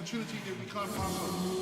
opportunity that we can't pass on.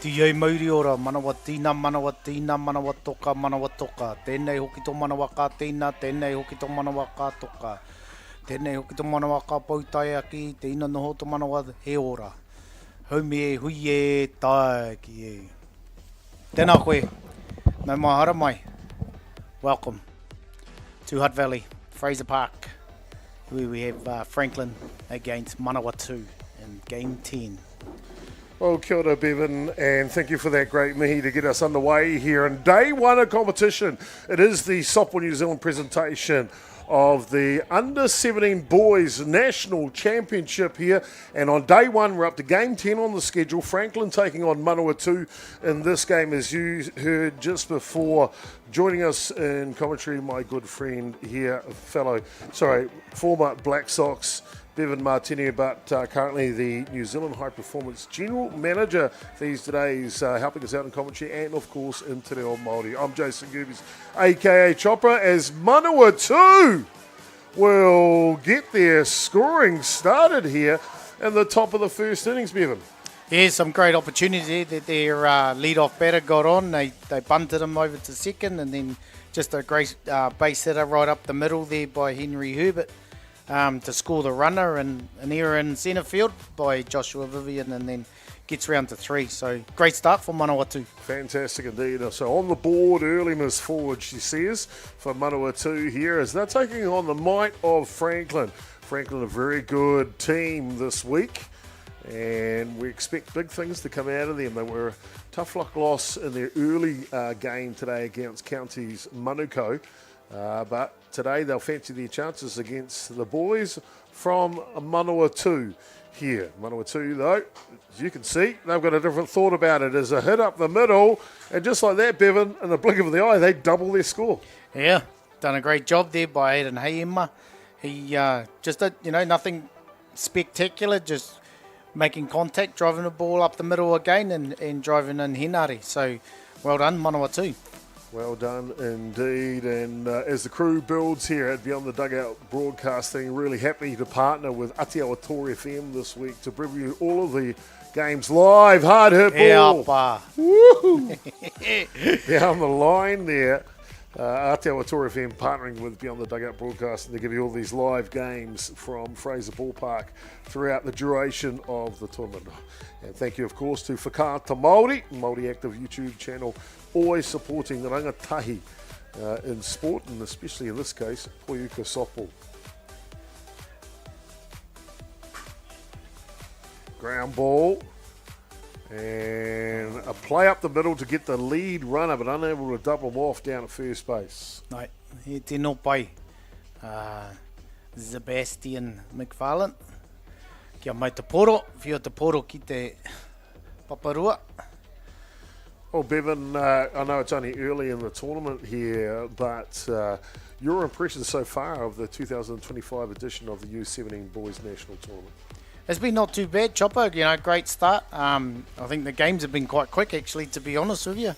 Tia mauri ora, Manawatū, Manawatoka, Manawatoka. Tēnei hoki tō manawa kātēnā, tēnei hoki tō manawa kātoka. Tēnei hoki tō manawa kā pautai aki, tēnā noho tō manawa he ora. Haumi e hui e tae ki e. Tēnā koe, nau mahara mai. Welcome to Hutt Valley, Fraser Park, where we have Franklin against Manawatū in Game 10. Well, kia ora, Bevan, and thank you for that great mihi to get us underway here on day one of competition. It is the Softball New Zealand presentation of the Under-17 Boys National Championship here. And on day one, we're up to Game 10 on the schedule. Franklin taking on Manawatū in this game, as you heard just before. Joining us in commentary, my good friend here, former Black Sox, Bevan Martini, but currently the New Zealand High Performance General Manager these days, helping us out in commentary and, of course, in Te Reo Māori. I'm Jason Goobies, a.k.a. Chopper, as Manawatū will get their scoring started here in the top of the first innings, Bevan. Yeah, some great opportunity that their lead-off batter got on. They bunted him over to second, and then just a great base hitter right up the middle there by Henry Herbert. To score the runner, and an error in centre field by Joshua Vivian, and then gets round to 3. So great start for Manawatū. Fantastic indeed. So on the board, early miss forward, she says, for Manawatū here, as they're taking on the might of Franklin. Franklin, a very good team this week, and we expect big things to come out of them. They were a tough luck loss in their early game today against Counties Manukau. But today they'll fancy their chances against the boys from Manawatū here. Manawatū, though, as you can see, they've got a different thought about it. As a hit up the middle, and just like that, Bevan, in the blink of the eye, they double their score. Yeah, done a great job there by Aidan Heiema. He just did, nothing spectacular, just making contact, driving the ball up the middle again, and driving in Henare. So well done, Manawatū. Well done indeed, and as the crew builds here at Beyond the Dugout Broadcasting, really happy to partner with Aotearoa FM this week to bring you all of the games live. Hard hit ball. Woo! Down the line there. Aotearoa FM partnering with Beyond the Dugout Broadcasting to give you all these live games from Fraser Park throughout the duration of the tournament. And thank you, of course, to Whakaata Māori, Māori Active YouTube channel, always supporting the rangatahi in sport, and especially in this case, Poiuka softball. Ground ball, and a play up the middle to get the lead runner, but unable to double him off down at first base. Nei, he tino pai. Sebastian McFarlane. Kia mai te poro, whio te poro ki te paparua. Well, Bevan, I know it's only early in the tournament here, but your impressions so far of the 2025 edition of the U17 Boys National Tournament? It's been not too bad, Chopper. Great start. I think the games have been quite quick, actually, to be honest with you.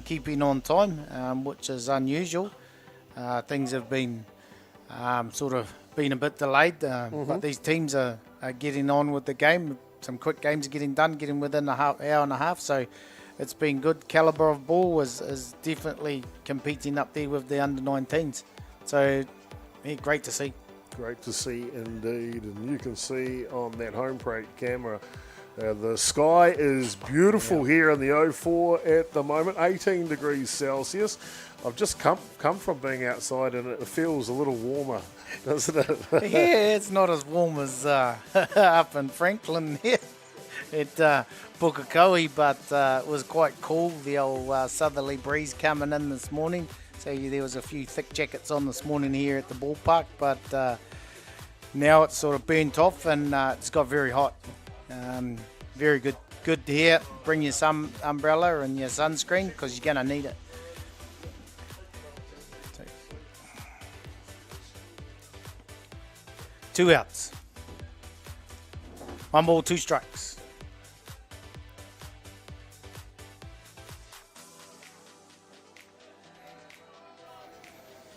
Keeping on time, which is unusual. Things have been sort of been a bit delayed, but these teams are getting on with the game. Some quick games are getting done, getting within an hour and a half. So it's been good. Calibre of ball is definitely competing up there with the under-19s. So, yeah, great to see. Great to see indeed. And you can see on that home plate camera The sky is beautiful here in the 04 at the moment, 18 degrees Celsius. I've just come from being outside and it feels a little warmer, doesn't it? Yeah, it's not as warm as up in Franklin here at Pukekohe, but it was quite cool. The old southerly breeze coming in this morning. So there was a few thick jackets on this morning here at the ballpark, but now it's sort of burnt off and it's got very hot. Very good here. Bring your some umbrella and your sunscreen because you're going to need it. 2 outs. 1 ball, 2 strikes.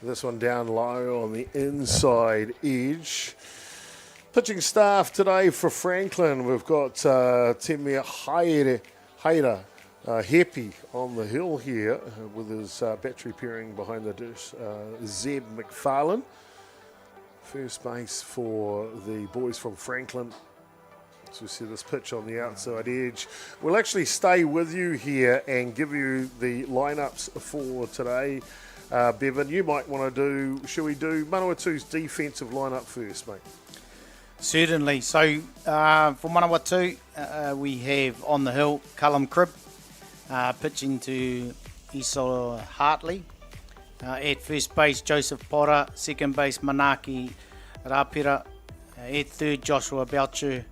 This one down low on the inside edge. Pitching staff today for Franklin. We've got Temia Haira Hepi on the hill here with his battery pairing behind the dish. Zeb McFarlane. First base for the boys from Franklin. So we see this pitch on the outside edge. We'll actually stay with you here and give you the lineups for today. Bevan, you might want to should we do Manawatū's defensive lineup first, mate? Certainly. So for Manawatū, we have on the hill Callum Cribb pitching to Iso Hartley. At first base, Joseph Potter. Second base, Manaki Rapira. At third, Joshua Belcher.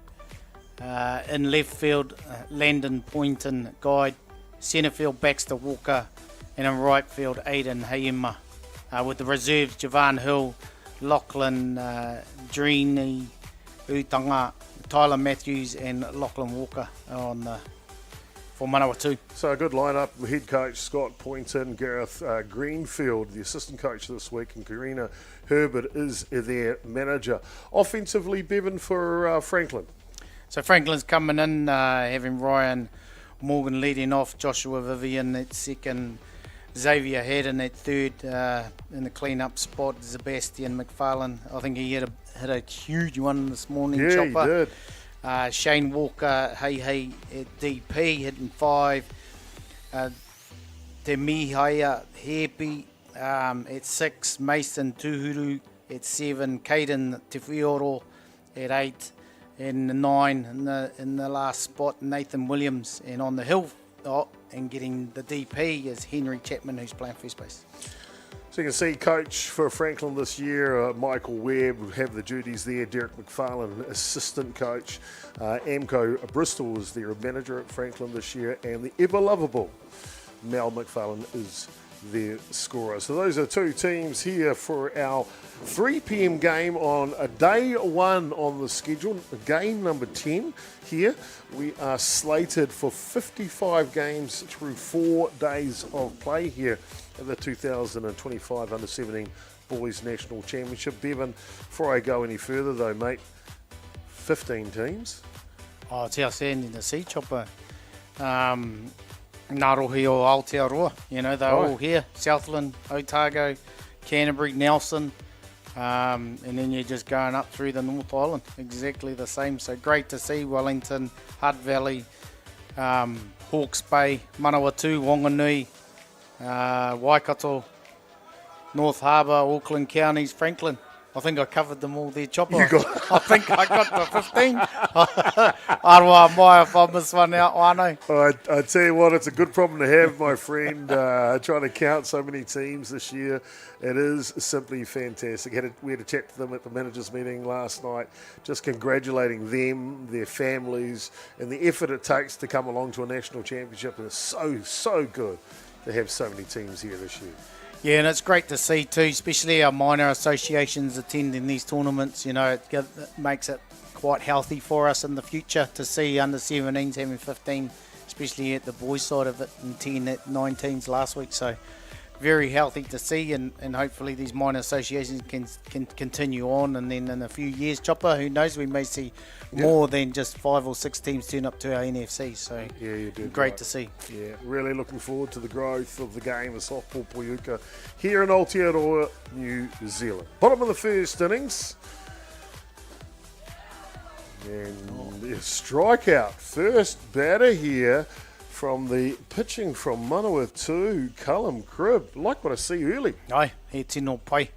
In left field, Landon Poynton Guide. Centre field, Baxter Walker. And in right field, Aidan Hayema. With the reserves, Javan Hill, Lachlan Dreeny, Utanga, Tyler Matthews and Lachlan Walker for Manawatū. So a good lineup. Head coach Scott Poynton, Gareth Greenfield, the assistant coach this week, and Karina Herbert is their manager. Offensively, Bevan, for Franklin. So Franklin's coming in, having Ryan Morgan leading off, Joshua Vivian at second, Xavier Haddon at third, in the clean-up spot, Sebastian McFarlane. I think he hit a huge one this morning, Chopper. He did. Shane Walker, Hey at DP, hitting 5. Te Mihaya Hepi at 6. Mason Tuhuru at 7. Caden Te Whioro at 8. And 9 in the last spot, Nathan Williams. And on the hill and getting the DP is Henry Chapman, who's playing first base. So you can see coach for Franklin this year, Michael Webb, will have the duties there. Derek McFarlane, assistant coach. Amco Bristol is their manager at Franklin this year. And the ever-lovable Mel McFarlane is their scorer. So those are 2 teams here for our 3 p.m. game on day 1 on the schedule, game number 10 here. We are slated for 55 games through 4 days of play here at the 2025 Under-17 Boys National Championship. Bevan, before I go any further though, mate, 15 teams. Oh, it's outstanding to see, Chopper. Ngārohi o Aotearoa, they're all here. Southland, Otago, Canterbury, Nelson, and then you're just going up through the North Island, exactly the same. So great to see Wellington, Hutt Valley, Hawke's Bay, Manawatū, Wanganui, Waikato, North Harbour, Auckland Counties, Franklin. I think I covered them all there, Chopper. I think I got to 15. Aroa mai if I miss one out, whānau. I tell you what, it's a good problem to have, my friend, trying to count so many teams this year. It is simply fantastic. We had a chat to them at the managers' meeting last night, just congratulating them, their families, and the effort it takes to come along to a national championship. And it's so good to have so many teams here this year. Yeah, and it's great to see too, especially our minor associations attending these tournaments. It makes it quite healthy for us in the future to see under-17s having 15, especially at the boys' side of it, and 10 at 19s last week. So very healthy to see, and hopefully these minor associations can continue on, and then in a few years, Chopper, who knows, we may see more than just 5 or 6 teams turn up to our NFC. So yeah, you did great right. to see. Yeah, really looking forward to the growth of the game of softball Poiuka here in Aotearoa, New Zealand. Bottom of the first innings. And the strikeout. First batter here from the pitching from Manawatū, Callum Cribb. Like what I see early. Ai, he tino pai.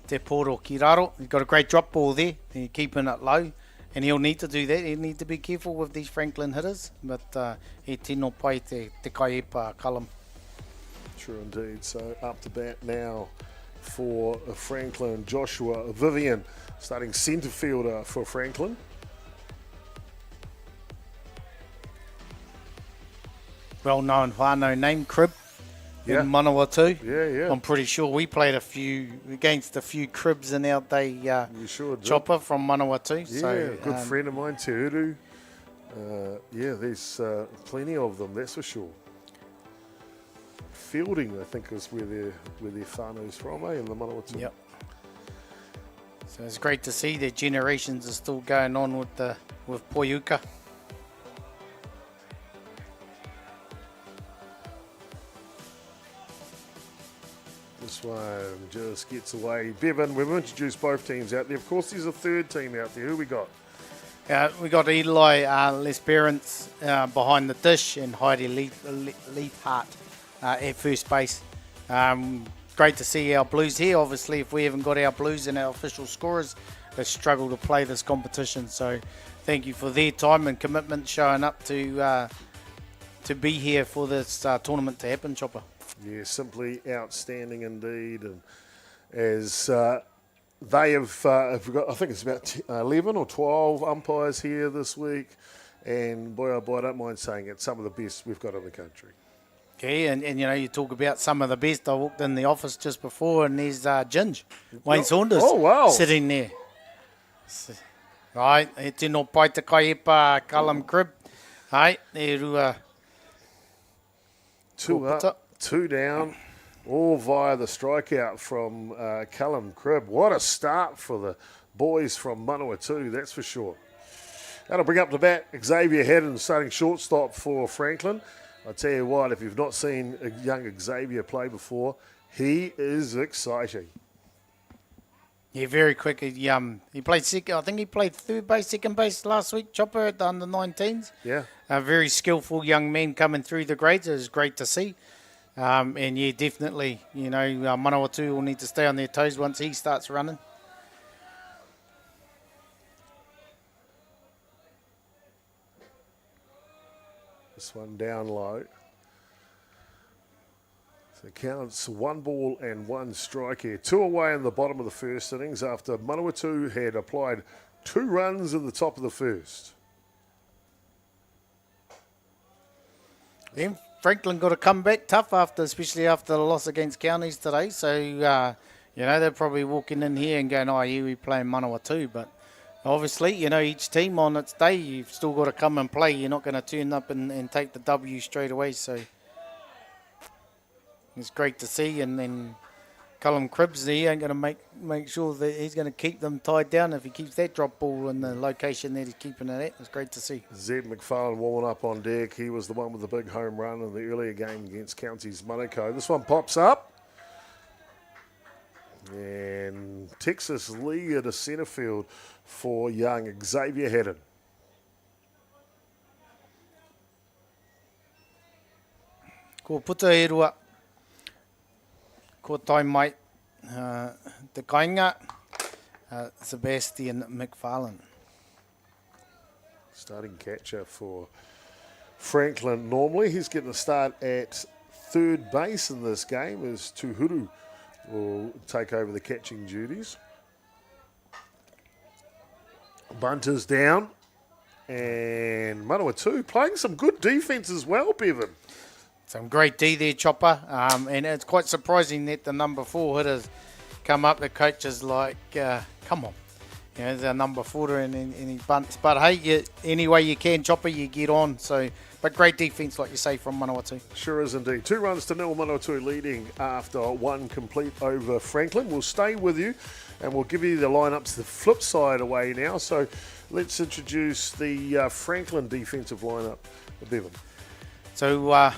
Te poro ki raro. He's got a great drop ball there. He's keeping it low. And he'll need to do that. He'll need to be careful with these Franklin hitters. But he tino pai te kaipa Callum. True indeed. So up to bat now for Franklin. Joshua Vivian, starting centre fielder for Franklin. Well-known whānau name, Cribb, Yeah. in Manawatū. Yeah. I'm pretty sure we played against a few Cribbs in our day. You sure did. Chopper from Manawatū. Yeah, So, good friend of mine, Te Uru. Yeah, there's plenty of them, that's for sure. Fielding, I think, is where their whānau's from, in the Manawatū. Yep. So it's great to see that generations are still going on with Poiuka. This one just gets away. Bevan, we've introduced both teams out there. Of course, there's a third team out there. Who we got? We got Eli Lesperance behind the dish and Heidi Leithart at first base. Great to see our Blues here. Obviously, if we haven't got our Blues and our official scorers, they struggle to play this competition. So thank you for their time and commitment showing up to be here for this tournament to happen, Chopper. Yeah, simply outstanding indeed. And as they have got, I think it's about 11 or 12 umpires here this week. And boy, oh boy, I don't mind saying it, some of the best we've got in the country. Okay, and you know, you talk about some of the best. I walked in the office just before and there's Ginge, Wayne Saunders, sitting there. Right, e tino pai te kaipa Callum Cribb. Hai, e rua. Two up, two down, all via the strikeout from Callum Cribb. What a start for the boys from Manawatū, that's for sure. That'll bring up to bat Xavier Haddon, starting shortstop for Franklin. I tell you what, if you've not seen a young Xavier play before, he is exciting. Yeah, very quick. He played second. I think he played third base, second base last week. Chopper at the under-19s. Yeah. A very skillful young man coming through the grades. It was great to see. And yeah, definitely, you know, Manawatū will need to stay on their toes once he starts running. This one down low. So it counts 1 ball and 1 strike here. 2 away in the bottom of the first innings after Manawatū had applied 2 runs in the top of the first. Then Franklin got to come back tough especially after the loss against Counties today. So, you know, they're probably walking in here and going, oh, yeah, we're playing Manawatū. But obviously, you know, each team on its day, you've still got to come and play. You're not going to turn up and take the W straight away. So it's great to see. And then Callum Cribbs, he ain't going to make sure that he's going to keep them tied down. If he keeps that drop ball in the location that he's keeping it at, it's great to see. Zed McFarlane warming up on deck. He was the one with the big home run in the earlier game against Counties Manukau. This one pops up. And Texas Liga to centre field for young Xavier Haddon. Ko puta e rua. Ko tai mai te kainga, Sebastian McFarlane. Starting catcher for Franklin. Normally he's getting a start at third base in this game as Tuhuru will take over the catching duties. Bunters down. And Manawatū playing some good defence as well, Bevan. Some great D there, Chopper. And it's quite surprising that the number 4 hitters come up. The coach is like, come on. You know, there's a number 4 and he bunts. But hey, any way you can, Chopper, you get on. So, but great defence, like you say, from Manawatū. Sure is indeed. 2 runs to nil, Manawatū leading after 1 complete over Franklin. We'll stay with you and we'll give you the lineups the flip side away now. So let's introduce the Franklin defensive lineup. Bevan. So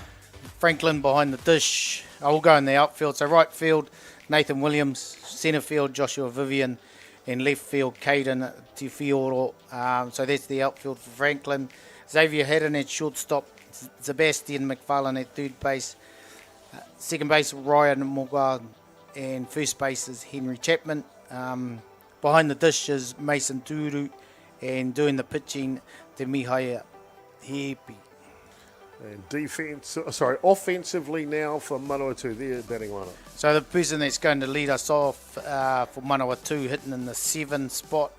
Franklin behind the dish. I'll go in the outfield. So right field, Nathan Williams. Centre field, Joshua Vivian. and left field, Caden Tifioro. So that's the outfield for Franklin. Xavier Haddon at shortstop, Sebastian McFarlane at third base, second base Ryan Moga, and first base is Henry Chapman. Behind the dish is Mason Turu, and doing the pitching, Te Mihai Hepi. And offensively now for Manawatū, they're batting lineup. So the person that's going to lead us off for Manawatū, hitting in the 7 spot,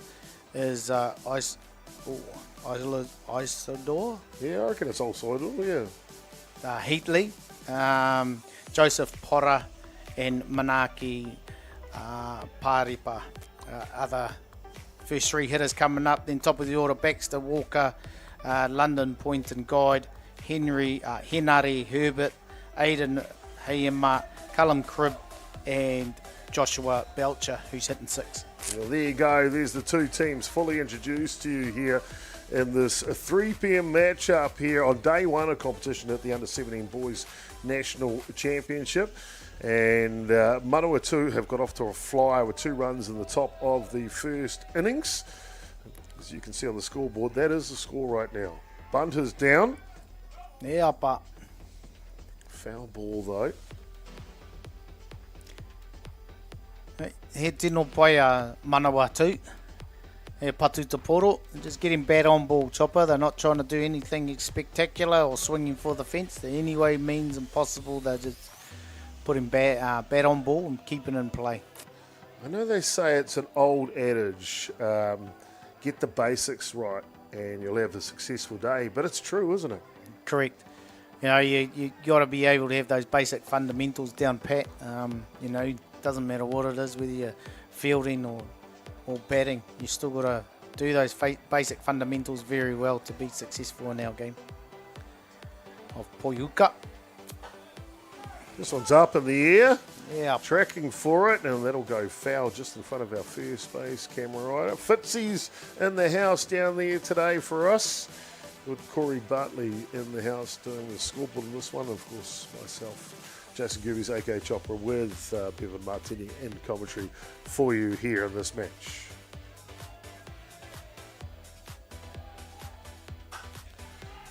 is Isidore. Yeah, I reckon it's all sided, yeah. Heatley, Joseph Porra, and Manaki Paripa. Other first 3 hitters coming up. Then top of the order, Baxter Walker, London Point and Guide, Henare Herbert, Aidan Hayema, Callum Cribb, and Joshua Belcher, who's hitting 6. Well, there you go. There's the 2 teams fully introduced to you here in this 3 p.m. matchup here on day 1 of competition at the Under-17 Boys National Championship. And Manawatū have got off to a flyer with 2 runs in the top of the first innings. As you can see on the scoreboard, that is the score right now. Bunt is down. Yeah, but Foul ball though. he tino pai a Manawatū. He patu te poro. Just getting bat on ball, Chopper. They're not trying to do anything spectacular or swinging for the fence. The any way means impossible. They're just putting bat on ball and keeping it in play. I know they say it's an old adage, get the basics right and you'll have a successful day, but it's true, isn't it? Correct. You know, you got to be able to have those basic fundamentals down pat. You know, doesn't matter what it is, whether you're fielding or batting, you still got to do those basic fundamentals very well to be successful in our game. Of Poiuka. This one's up in the air. Yeah. Tracking for it, and that'll go foul just in front of our first base camera rider. Fitzy's in the house down there today for us. With Corey Bartley in the house doing the scoreboard on this one. Of course, myself, Jason Goobies, aka Chopper, with Bevan Martini in commentary for you here in this match.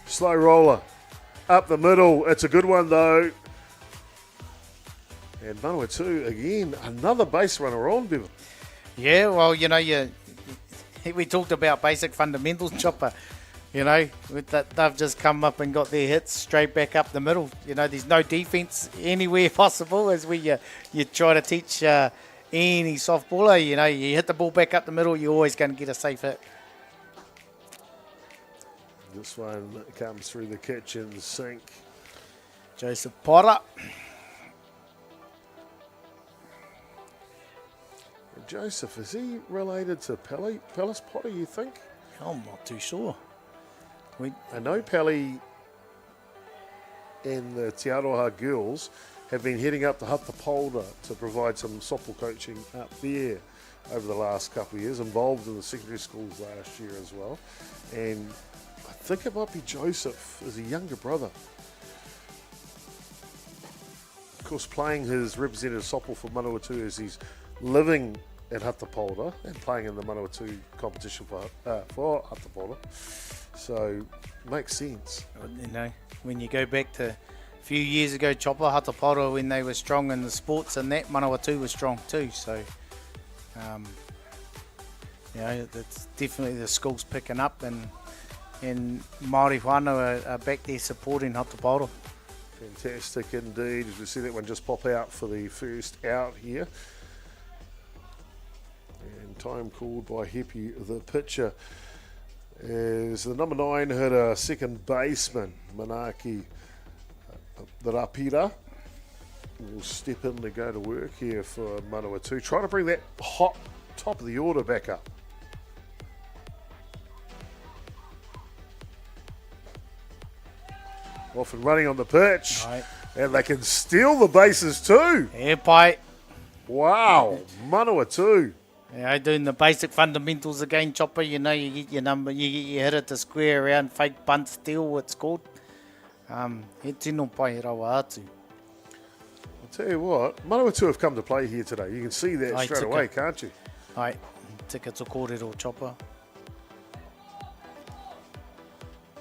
Slow roller up the middle. It's a good one though. And Manawatū again, another base runner on, Bevan. Yeah, well, you know, we talked about basic fundamentals, Chopper. You know, with that, they've just come up and got their hits straight back up the middle. You know, there's no defence anywhere possible as you try to teach any softballer. You know, you hit the ball back up the middle, you're always going to get a safe hit. This one comes through the kitchen sink. Joseph Potter. Joseph, is he related to Palace Potter, you think? I'm not too sure. I know Pally and the Te Aroha girls have been heading up to Hutt to provide some softball coaching up there over the last couple of years, involved in the secondary schools last year as well. And I think it might be Joseph as a younger brother. Of course, playing his representative softball for Manawatū as he's living at Hutt and playing in the Manawatū competition for Hutt. So, makes sense. You know, when you go back to a few years ago, Chopper, Hutt when they were strong in the sports and that, Manawatū was strong too. So, you know, that's definitely the school's picking up and Māori whānau are back there supporting Hutt. Fantastic indeed. As we see that one just pop out for the first out here. And time called by Hepi, the pitcher. As the number 9 hitter, second baseman, Manaki the Rapira, will step in to go to work here for Manawatū. Trying to bring that hot top of the order back up. Off and running on the pitch. Right. And they can steal the bases too. Yeah, pai. Wow, Manawatū. Yeah, doing the basic fundamentals again, Chopper. You know, you get your number, you get your hitter to square around, fake bunt steal, what's called. He tino pai rawa atu. I'll tell you what, Manawatū have come to play here today. You can see that straight away, can't you? Right. tika to kōrero chopper.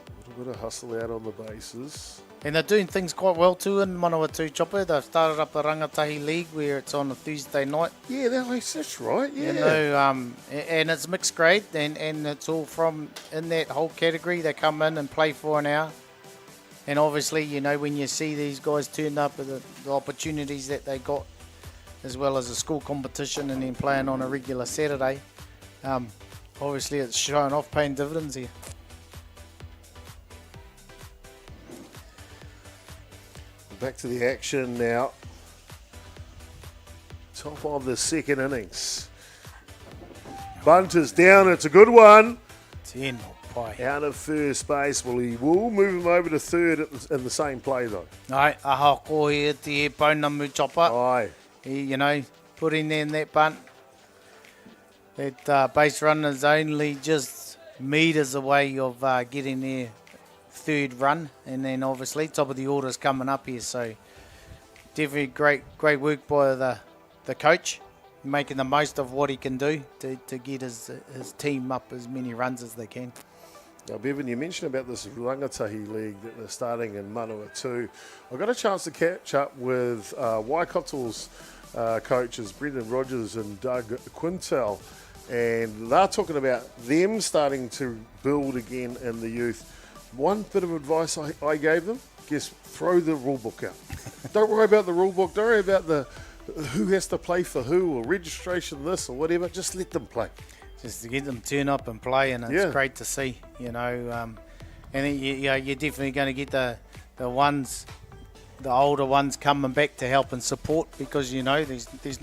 A little bit of hustle out on the bases. And they're doing things quite well too in Manawatū chopper. They've started up a rangatahi league where it's on a Thursday night. Yeah, that's right. Yeah. You know, and it's mixed grade, and it's all from in that whole category. They come in and play for an hour. And obviously, you know, when you see these guys turn up with the opportunities that they got, as well as a school competition and then playing on a regular Saturday, obviously it's showing off, paying dividends here. Back to the action now. Top of the second innings. Bunt is down. It's a good one. Tēnā pai. Out of first base. Well, he will move him over to third in the same play, though. Ai, aha ko he te e Pounamu chopper. Aye. He, you know, put in there in that bunt. That base runner's only just metres away of getting their third run, and then obviously top of the order's coming up here, so definitely great work by the coach, making the most of what he can do to get his team up as many runs as they can. Now, Bevan, you mentioned about this Rangatahi League that they're starting in Manawatū. I got a chance to catch up with Waikato's coaches, Brendan Rogers and Doug Quintel, and they're talking about them starting to build again in the youth. One bit of advice I gave them, just throw the rule book out. Don't worry about the rule book, don't worry about the who has to play for who or registration this or whatever, just let them play. Just to get them turn up and play, and it's great to see, you know. And you're definitely going to get the older ones coming back to help and support, because you know there's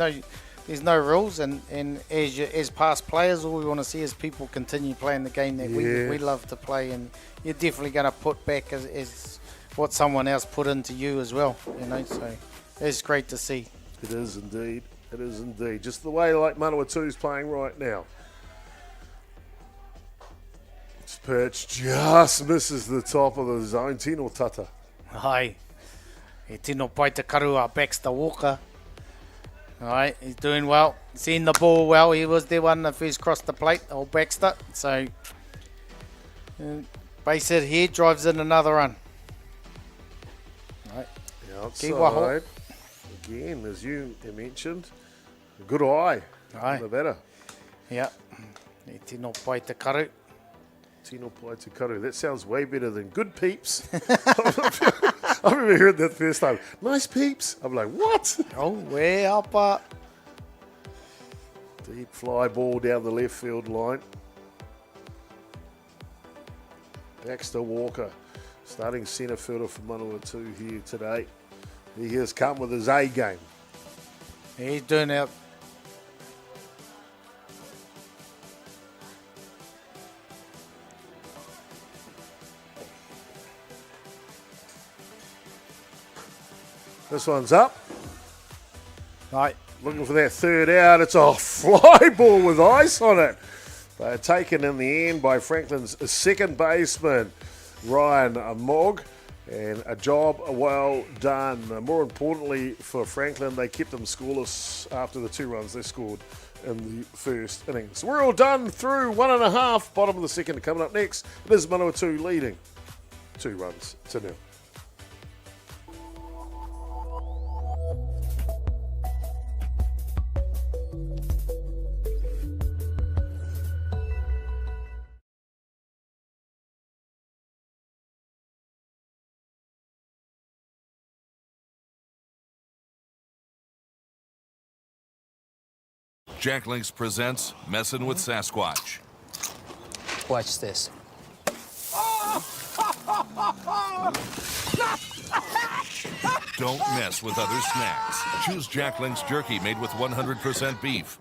no rules, and as past players, all we want to see is people continue playing the game that we love to play, and you're definitely going to put back as what someone else put into you as well, you know. So it's great to see. It is indeed. It is indeed. Just the way like Manawatū's playing right now. This perch just misses the top of the zone. Tino tata. Hai. E tino pai te karua Baxter Walker. Alright, he's doing well. Seeing the ball well. He was the one that first crossed the plate, old Baxter. So, base hit here, drives in another run. Right. Outside. Again, as you mentioned, a good eye. Aye. The better. Yeah. E tino pai te karu. Tino pai te karu. That sounds way better than good peeps. I remember hearing that first time. Nice peeps. I'm like, what? Oh, way up. Deep fly ball down the left field line. Baxter Walker, starting centre fielder for Manawatū here today. He has come with his A game. He's doing it. This one's up. Right. Looking for that third out. It's a fly ball with ice on it. They're taken in the end by Franklin's second baseman, Ryan Mogg. And a job well done. More importantly for Franklin, they kept them scoreless after the 2 runs they scored in the first innings. So we're all done through 1.5. Bottom of the second coming up next. It is Manawatū leading 2-0. Jack Links presents Messin' with Sasquatch. Watch this. Don't mess with other snacks. Choose Jack Links jerky made with 100% beef.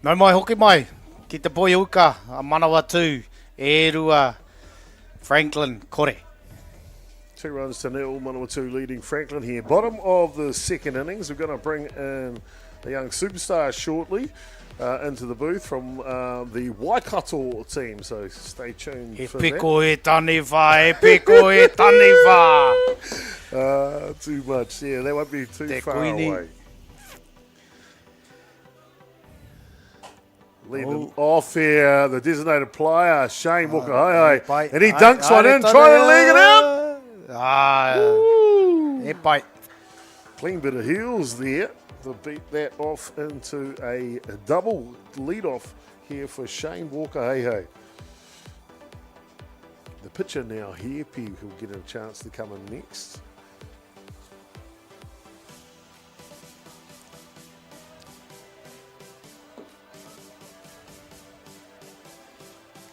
Nau mai hoki mai, ki te poi uka, a Manawatū, e rua Franklin Kore. 2 runs to nil, Manawatū leading Franklin here. Bottom of the second innings. We're going to bring in a young superstar shortly into the booth from the Waikato team. So stay tuned E for piko e taniwha, e piko e taniwha. that. Too much. Yeah, that won't be too Te far kuini. away. Leading off here, the designated player, Shane Walker. And he dunks one in, trying to leg it out. E pai. Clean bit of heels there to beat that off into a double lead off here for Shane Walker. The pitcher now here, who'll get a chance to come in next.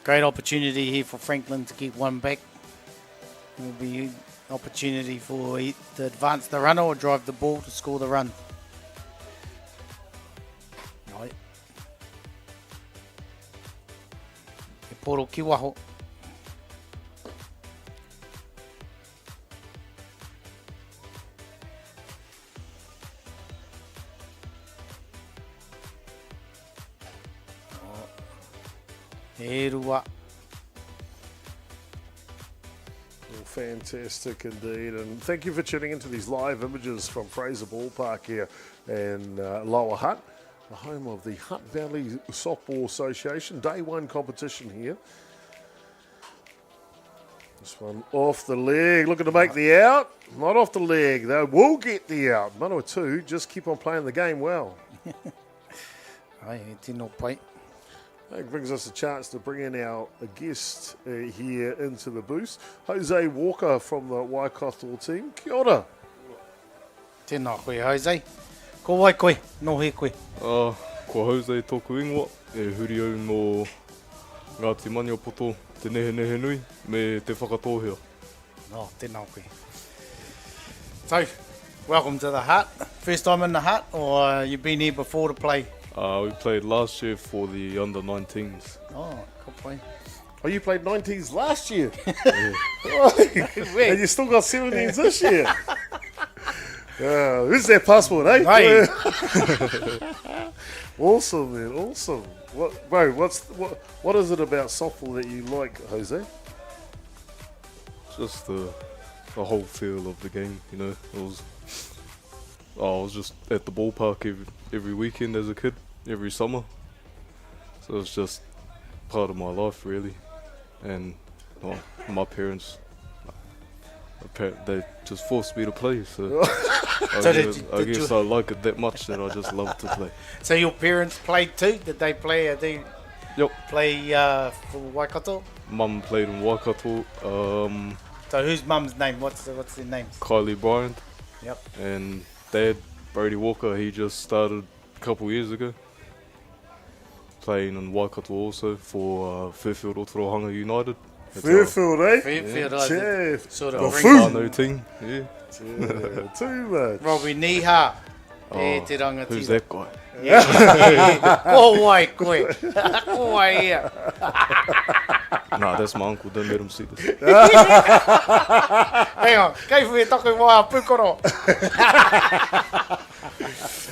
Great opportunity here for Franklin to get one back. It will be an opportunity for to advance the runner or drive the ball to score the run. Right. E poro ki waho. E rua. Well, fantastic indeed, and thank you for tuning into these live images from Fraser Park here in Lower Hutt, the home of the Hutt Valley Softball Association. Day one competition here. This one off the leg, looking to make the out. Not off the leg, they will get the out. Manawatū just keep on playing the game well. Ai, e tino pai. That brings us a chance to bring in our guest here into the booth, Jose Walker from the Waikato team. Kia ora. Tēnā koe, Jose. Ko wai koe, no he koe. Ko Jose tōku ingoa, e huri au no Ngāti Maniapoto, te nehe nui, me te whakatōhea. Oh, tēnā koe. So, welcome to the Hutt. First time in the Hutt, or you've been here before to play? We played last year for the under-19s. Oh, cool play. Oh, you played 19s last year? And you still got 17s this year? Who's their passport, eh? Hey. Awesome, man, awesome. What is it about softball that you like, Jose? Just the whole feel of the game, you know. I was just at the ballpark every weekend as a kid, every summer. So it's just part of my life, really. And my parents, they just forced me to play. So I guess I like it that much that I just love to play. So your parents played too? Did they play? Yep. Play for Waikato? Mum played in Waikato. So whose mum's name? What's their names? Kylie Bryant. Yep. And Dad, Brady Walker, he just started a couple years ago. Playing in Waikato also for Fairfield Otorohanga United. Fairfield, eh? Fairfield, Chef. sort The of food. Our team, yeah. Too much. Robbie Niha. Te rangatira. Who's that guy? Ko wai koe. Ko wai ia. Nah, that's my uncle. Don't let him see this. Hang on. Kei fu e toku wā pukoro.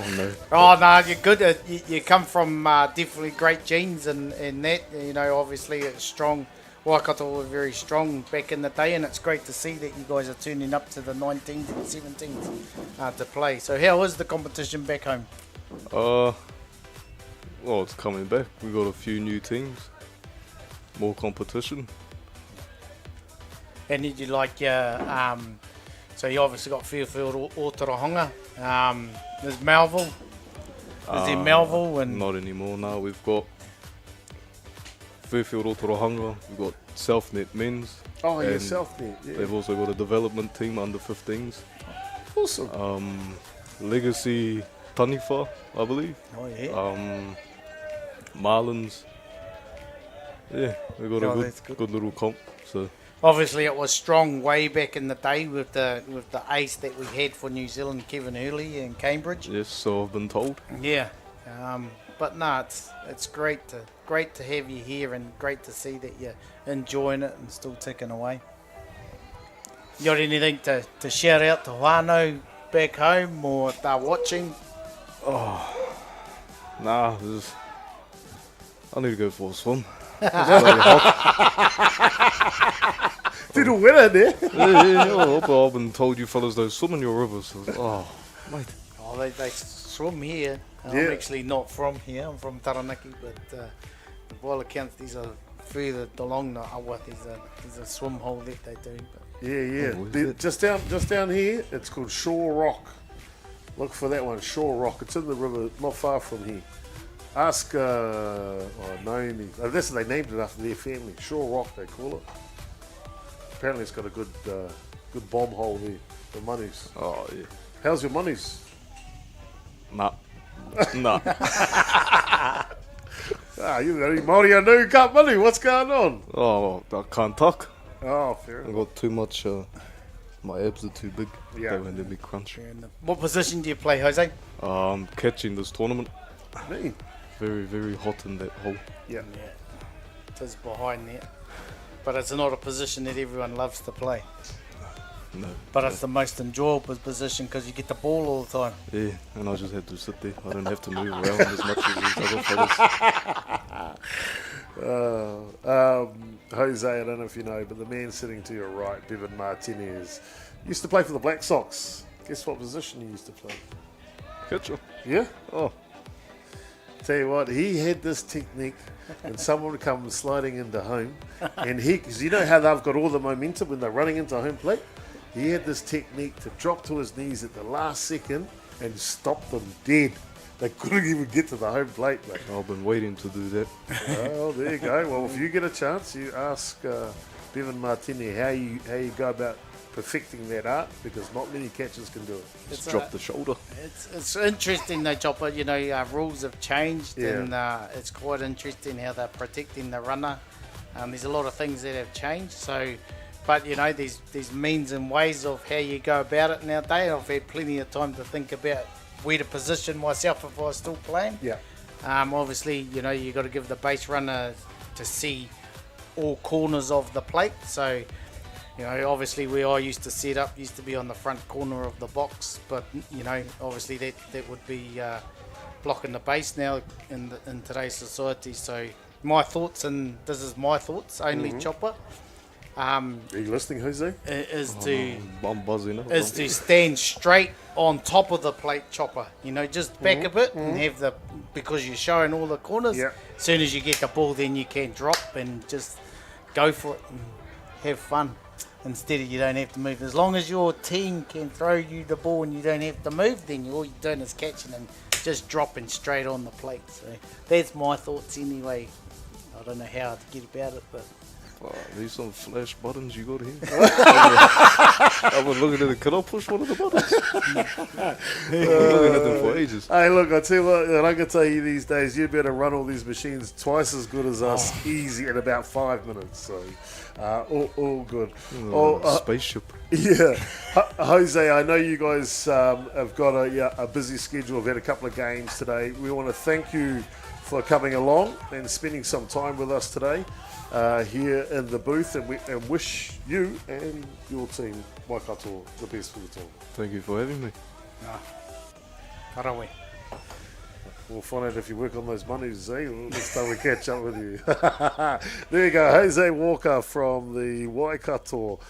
Oh no. Oh, no, you're good. You come from definitely great genes and that. You know, obviously it's strong. Waikato were very strong back in the day, and it's great to see that you guys are turning up to the 19s and 17s to play. So how is the competition back home? Well, it's coming back. We got a few new teams. More competition. And did you like your... so you obviously got Fairfield Otorohanga. There's Melville. Is there Melville? And Not anymore now. We've got Fairfield Otorohanga. We've got Southnet Men's. Oh, yeah, and Southnet. Yeah. They've also got a development team under 15s. Awesome. Legacy Taniwha, I believe. Oh, yeah. Marlins. Yeah, we got Oh, a that's good. good little comp. So Obviously, it was strong way back in the day with the ace that we had for New Zealand, Kevin Hurley in Cambridge. yes, so I've been told. Yeah. But no, it's great to have you here and great to see that you're enjoying it and still ticking away. You got anything to shout out to whānau back home or they're watching? Nah, I need to go for a swim. It's bloody hot. Tino wera there. I've been told you fellas don't swim in your rivers. Mate. Oh, they swim here. Yeah. I'm actually not from here. I'm from Taranaki, but by all accounts, these are further along the awa. There's a swim hole that they do. But Yeah. Oh, is The- it? just down here, it's called Shore Rock. Look for that one, Shore Rock. It's in the river, not far from here. Ask Naomi. That's they named it after their family. Shore Rock, they call it. Apparently, it's got a good bomb hole there. The monies. Oh, yeah. How's your monies? Nah. You Māori anu, can't money. What's going on? Oh, I can't talk. Oh, fair I enough. got too much. My abs are too big. Yeah. They won't let me crunch. what position do you play, Jose? I'm catching this tournament. Me. Very, very hot in that hole. Yeah. It is behind there, but it's not a position that everyone loves to play. No. But it's the most enjoyable position because you get the ball all the time. Yeah, and I just had to sit there. I don't have to move around as much as these other fellas. Jose, I don't know if you know, but the man sitting to your right, Bevan Martinez, used to play for the Black Sox. Guess what position he used to play? Catcher. Yeah? Oh, Tell you what, he had this technique when someone would come sliding into home, and because you know how they've got all the momentum when they're running into home plate? He had this technique to drop to his knees at the last second and stop them dead. They couldn't even get to the home plate, mate. I've been waiting to do that. Oh, there you go. Well, if you get a chance, you ask Bevan Martini how you go about perfecting that art, because not many catchers can do it. Just drop the shoulder. It's interesting though, Chopper. You know, rules have changed, Yeah. and it's quite interesting how they're protecting the runner. There's a lot of things that have changed. So, but you know, these means and ways of how you go about it nowadays. I've had plenty of time to think about where to position myself if I was still playing. Yeah. Obviously, you know, you got to give the base runner to see all corners of the plate. So, you know, obviously where I used to set up used to be on the front corner of the box, but you know, obviously that would be blocking the base now in today's society. So my thoughts, and this is my thoughts only, Chopper, Are you listening, Jose? is I'm buzzing up. to stand straight on top of the plate, Chopper. You know, just back a bit and have because you're showing all the corners. Yeah. As soon as you get the ball, then you can drop and just go for it and have fun. Instead of you don't have to move. As long as your team can throw you the ball and you don't have to move, then all you're doing is catching and just dropping straight on the plate. So that's my thoughts anyway. I don't know how to get about it, but Oh, these some flash buttons you got here. I've been looking at it. Can I push one of the buttons? I've been looking at them for ages. Hey, look, I tell you what, I can tell you these days, you better run all these machines twice as good as us, easy in about 5 minutes. So, all good. Spaceship. Yeah, Jose, I know you guys have got a busy schedule. We've had a couple of games today. We want to thank you for coming along and spending some time with us today here in the booth, and wish you and your team, Waikato, the best for the team. Thank you for having me. karawai. We'll find out if you work on those monies, eh? Next time we catch up with you. There you go, Jose Walker from the Waikato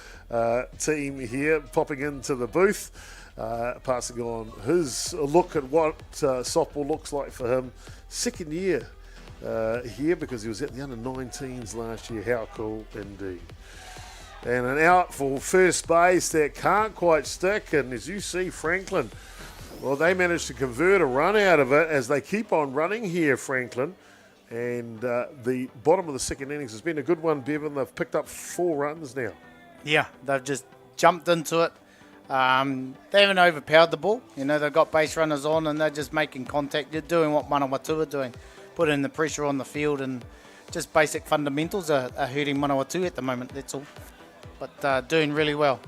team here, popping into the booth, passing on his look at what softball looks like for him. Second year here, because he was at the under-19s last year. How cool indeed. And an out for first base that can't quite stick, and as you see, Franklin, well, they managed to convert a run out of it as they keep on running here, Franklin. And the bottom of the second innings has been a good one, Bevan. They've picked up 4 runs now. Yeah, they've just jumped into it. They haven't overpowered the ball. You know, they've got base runners on and they're just making contact. They're doing what Manawatū are doing, putting the pressure on the field, and just basic fundamentals are hurting Manawatū at the moment, that's all. But doing really well.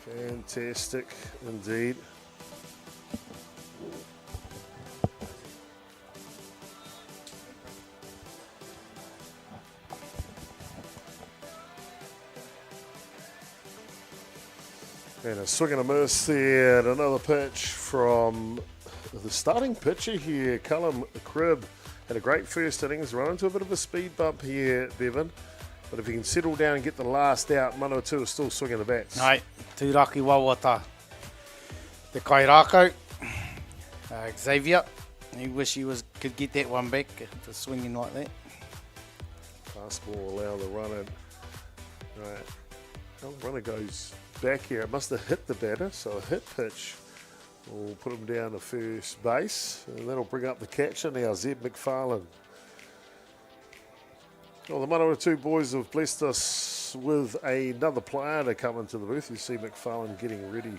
Fantastic indeed. And a swing and a miss there. And another pitch from the starting pitcher here, Callum Cribb. Had a great first innings, run into a bit of a speed bump here, Bevan. But if he can settle down and get the last out, Manawatū is still swinging the bats. Ai, tūraki wawata. Te kairako, Xavier. He wish he could get that one back, to swinging like that. Fastball allow the run in. Right. Well, the runner goes back here. It must have hit the batter, so a hit pitch will put him down to first base, and that'll bring up the catcher now, Zeb McFarlane. Well, the Manawatū boys have blessed us with another player to come into the booth. You see McFarlane getting ready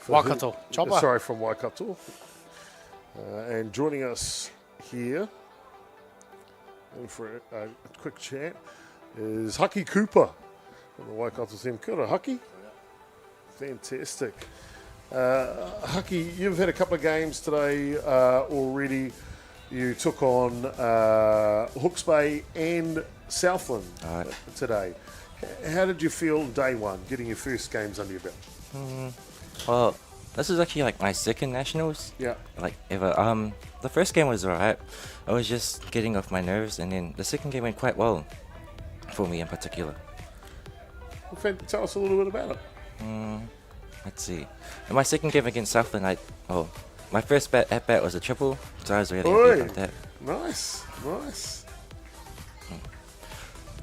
for Waikato, chopper. Sorry, from Waikato. And joining us here, and for a quick chat, is Haki Cooper from the Waikato team. Kia ora, Haki. Fantastic. Haki, you've had a couple of games today already. You took on Hawke's Bay and Southland today. How did you feel day one, getting your first games under your belt? Well, this is actually like my second nationals. Yeah. Like ever. The first game was alright. I was just getting off my nerves, and then the second game went quite well for me in particular. Well, tell us a little bit about it. Let's see. In my second game against Southland, my first at bat was a triple, so I was really happy about that. Nice.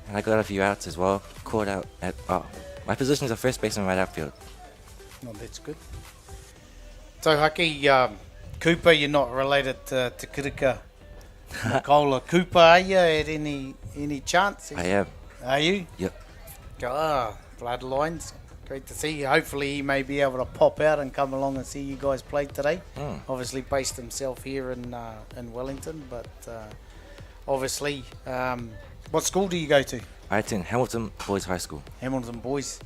And I got a few outs as well. Caught out at my position is a first baseman, right outfield. No, that's good. So, Haki, Cooper, you're not related to Kirika Nicola Cooper, are you, at any chance? I am. Are you? Yep. Bloodlines. Great to see you. Hopefully he may be able to pop out and come along and see you guys play today. Obviously based himself here in Wellington, but obviously, what school do you go to? I attend Hamilton Boys High School. Hamilton Boys.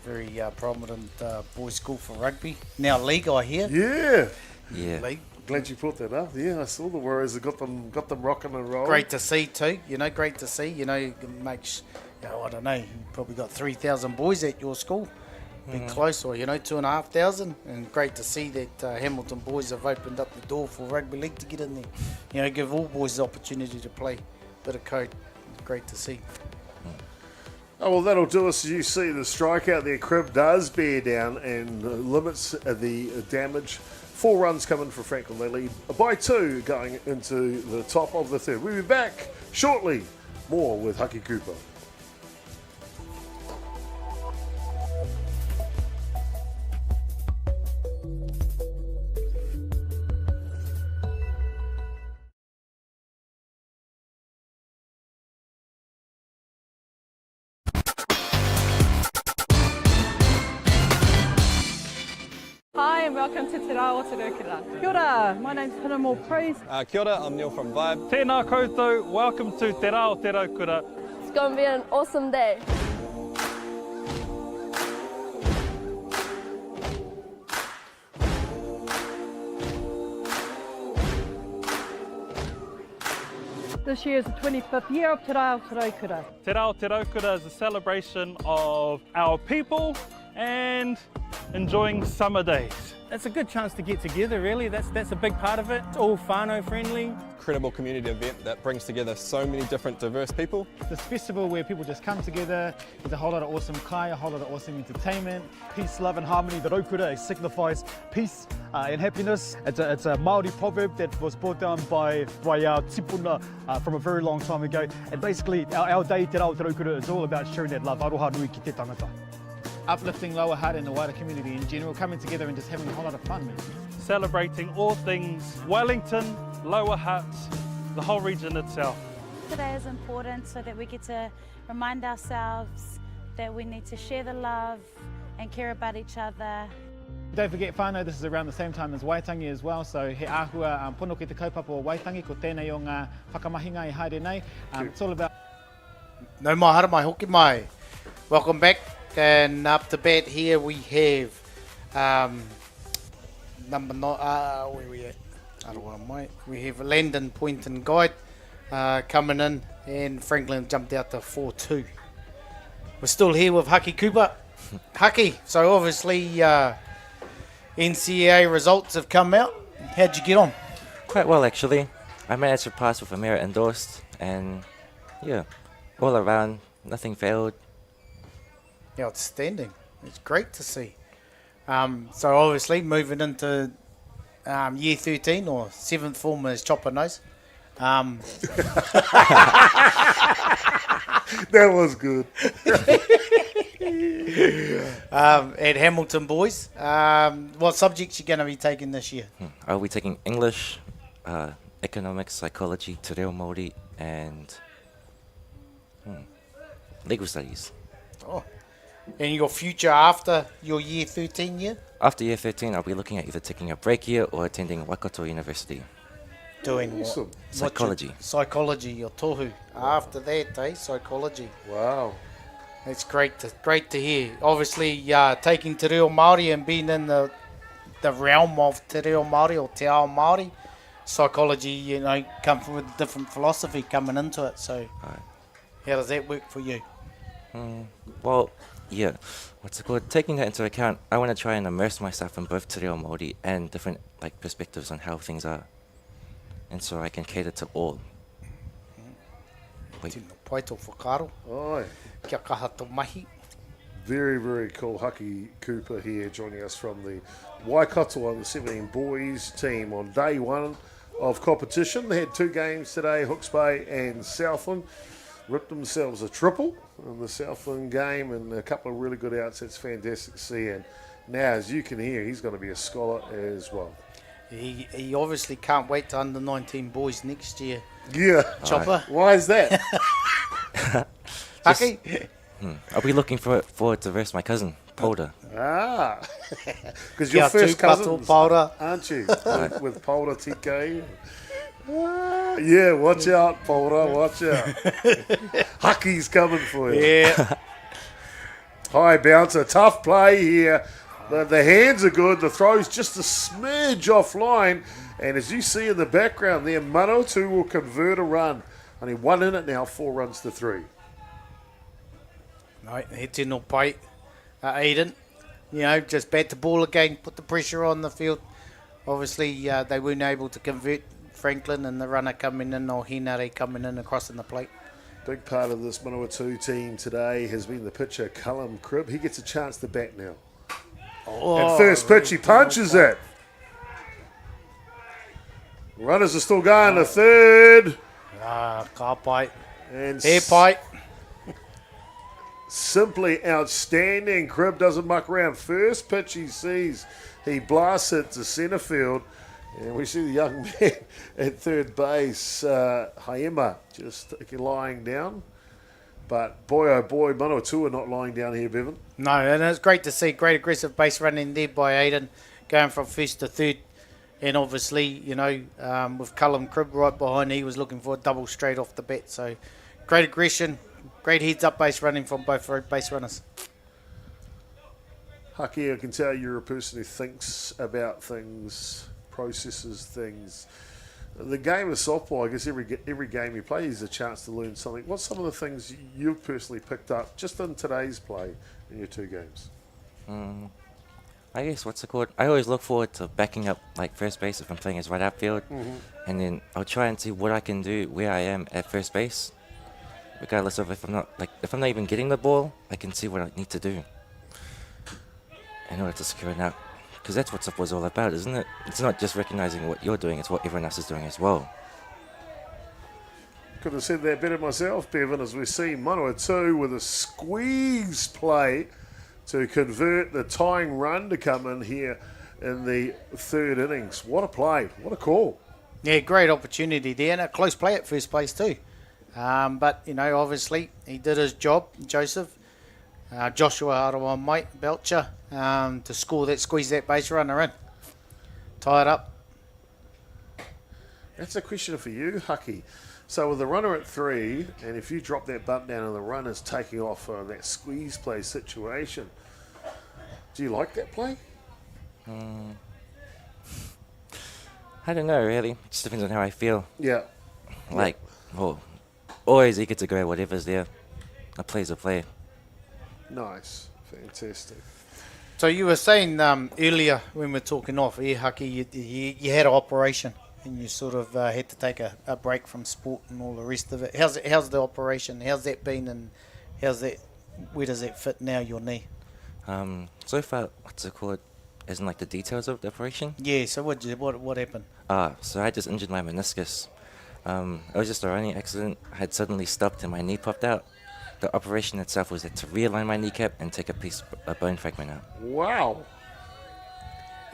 Very prominent boys' school for rugby. Now league, I hear. Yeah. League. Glad you brought that up. Yeah, I saw the Warriors have got them rocking and rolling. Great to see too. Great to see. It makes, I don't know, you probably got 3,000 boys at your school. Be close, or 2,500. And great to see that Hamilton boys have opened up the door for rugby league to get in there. Give all boys the opportunity to play. Bit of code. Great to see. Oh, well, that'll do us. As you see, the strikeout there, Cribb does bear down and limits the damage. 4 runs coming for Franklin. They lead by 2 going into the top of the third. We'll be back shortly. More with Haki Cooper. Hi and welcome to Te Rao Tirukura. Kia ora, my name's Pinamo Praise. Kia ora, I'm Neil from Vibe. Tēnā koutou, welcome to Te Rao Tirukura. It's going to be an awesome day. This year is the 25th year of Te Rao Tirukura. Te Rao Tirukura is a celebration of our people and enjoying summer days. It's a good chance to get together, really. That's a big part of it. It's all whānau friendly. Incredible community event that brings together so many different diverse people. This festival where people just come together. There's a whole lot of awesome kai, a whole lot of awesome entertainment. Peace, love and harmony. The Raukura signifies peace and happiness. It's a Māori proverb that was brought down by our tipuna from a very long time ago. And basically our day Te Rao Tirukura is all about sharing that love. Aroha nui ki te tangata. Uplifting Lower Hutt and the wider community in general, coming together and just having a whole lot of fun, man. Celebrating all things Wellington, Lower Hutt, the whole region itself. Today is important so that we get to remind ourselves that we need to share the love and care about each other. Don't forget whānau, this is around the same time as Waitangi as well, so he āhua pono ki te kaupapa o Waitangi, ko tēnei o ngā whakamahinga I haere nei. It's all about... No mahara mai hoki mai. Welcome back. And up to bat here we have number 9, where we at? I don't want to wait. We have Landon Point and Guide coming in, and Franklin jumped out to 4-2. We're still here with Haki Cooper Hucky, so obviously NCAA results have come out. How'd you get on? Quite well, actually. I managed to pass with a merit endorsed, and yeah, all around, nothing failed. Yeah, outstanding. It's great to see. So obviously moving into year 13 or 7th form as Chopper knows. That was good. At Hamilton Boys. What subjects you going to be taking this year? I'll be taking English, economics, psychology, te reo Māori, and legal studies. Oh. And your future after your year 13 year? After year 13, I'll be looking at either taking a break year or attending Waikato University. Doing Awesome. what? Psychology. Psychology, your tohu. After that, psychology. Wow. It's great to hear. Obviously, taking te reo Māori and being in the realm of te reo Māori or te ao Māori, psychology, comes with a different philosophy coming into it. So, how does that work for you? Well, yeah. What's it called? Taking that into account, I want to try and immerse myself in both te reo Māori and different perspectives on how things are. And so I can cater to all. Wait. Pai tō whakaro. Aye. Kia kaha tō mahi. Very, very cool. Hucky Cooper here joining us from the Waikato Under-17 boys team on day one of competition. They had 2 games today, Hawke's Bay and Southland. Ripped themselves a triple in the Southland game and a couple of really good outs. It's fantastic to see. And now, as you can hear, he's going to be a scholar as well. He obviously can't wait to under-19 boys next year. Yeah. Chopper. Why is that? Hucky? I'll be looking forward to verse my cousin, Polder. Because you're first cousins, Polder. aren't you? with Polder TK. Yeah, watch out, Polder, watch out. Hucky's coming for you. Yeah. High bouncer, tough play here. The hands are good, the throw's just a smidge offline. And as you see in the background there, Manawatū will convert a run. Only 1 in it now, 4 runs to 3. No, he tino pai. Aiden, just bat the ball again, put the pressure on the field. Obviously, they weren't able to convert Franklin and the runner coming in, or Hinare coming in across in the plate. Big part of this Manawatū team today has been the pitcher, Callum Cribb. He gets a chance to bat now. And first pitch, he punches it. Runners are still going to third. Ka pai. And Hair pai. Simply outstanding. Cribb doesn't muck around. First pitch he sees, he blasts it to centre field. And we see the young man at third base, Haima, just lying down. But boy, oh boy, Manawatū are not lying down here, Bevan. No, and it's great to see great aggressive base running there by Aiden, going from first to third. And obviously, with Callum Cribb right behind, he was looking for a double straight off the bat. So great aggression, great heads-up base running from both base runners. Hucky, I can tell you're a person who thinks about things, processes things. The game of softball, I guess every game you play is a chance to learn something. What's some of the things you've personally picked up just in today's play in your 2 games? I guess what's it called? I always look forward to backing up first base if I'm playing as right outfield, and then I'll try and see what I can do where I am at first base, regardless of if I'm not even getting the ball. I can see what I need to do in order to secure it out. Because that's what softball's all about, isn't it? It's not just recognizing what you're doing, it's what everyone else is doing as well. Could have said that better myself, Bevan, as we see Manawatū with a squeeze play to convert the tying run to come in here in the 3rd innings. What a play, what a call. Yeah, great opportunity there, and a close play at first base too. But, obviously he did his job, Joseph. Joshua Arawa mate, Belcher, to squeeze that base runner in. Tie it up. That's a question for you, Hucky. So with the runner at 3, and if you drop that bunt down and the runner's taking off that squeeze play situation, do you like that play? I don't know, really. It just depends on how I feel. Yeah. Always eager to go whatever's there. A play's a play. Nice. Fantastic. So you were saying earlier when we were talking off air, Haki, you had an operation and you sort of had to take a break from sport and all the rest of it. How's the operation? How's that been, and where does that fit now, your knee? So far, what's it called? Isn't like the details of the operation? Yeah, so what happened? So I just injured my meniscus. It was just a running accident. I had suddenly stopped and my knee popped out. The operation itself was to realign my kneecap and take a bone fragment out. Wow.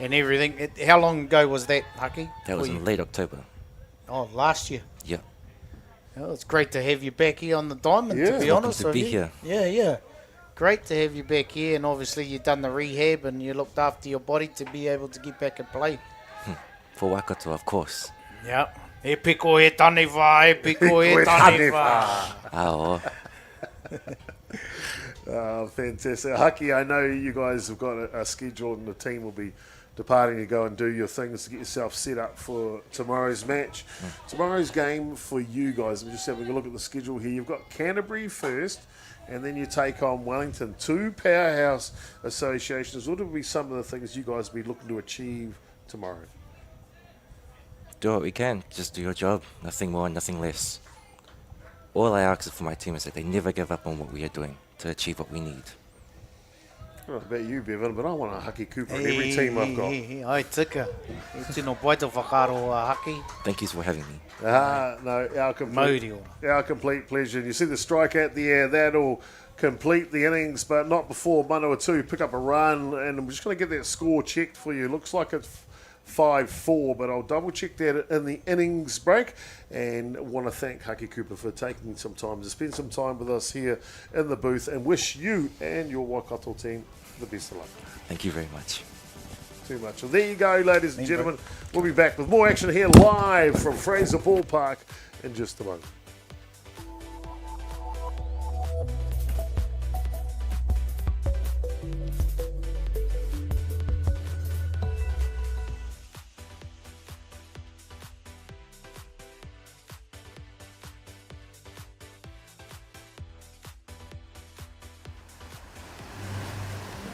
And everything. How long ago was that, Haki? That was in late October. Oh, last year. Yeah. Well, it's great to have you back here on the diamond, to be honest. To be here. Yeah. Great to have you back here, and obviously you've done the rehab and you looked after your body to be able to get back and play. For Waikato, of course. Yeah. E piko e tanewha, e piko e tanewha. Fantastic. Haki, I know you guys have got a schedule and the team will be departing to go and do your things to get yourself set up for tomorrow's match. Tomorrow's game for you guys, I'm just having a look at the schedule here. You've got Canterbury first, and then you take on Wellington. Two powerhouse associations. What would be some of the things you guys will be looking to achieve tomorrow? Do what we can. Just do your job. Nothing more, nothing less. All I ask for my team is that they never give up on what we are doing to achieve what we need. I don't know about you, Bevan, but I want a Haki Cooper in every team I've got. Ai tika. E tino poito whakaro Haki. Thank you for having me. No, our complete pleasure. And you see the strike out the air, that'll complete the innings, but not before Manawatū pick up a run. And I'm just going to get that score checked for you. Looks like it's 5-4, but I'll double check that in the innings break, and want to thank Haki Cooper for taking some time to spend some time with us here in the booth, and wish you and your Waikato team the best of luck. Thank you very much. Too much. Well, there you go, ladies and gentlemen. We'll be back with more action here live from Fraser Park in just a moment.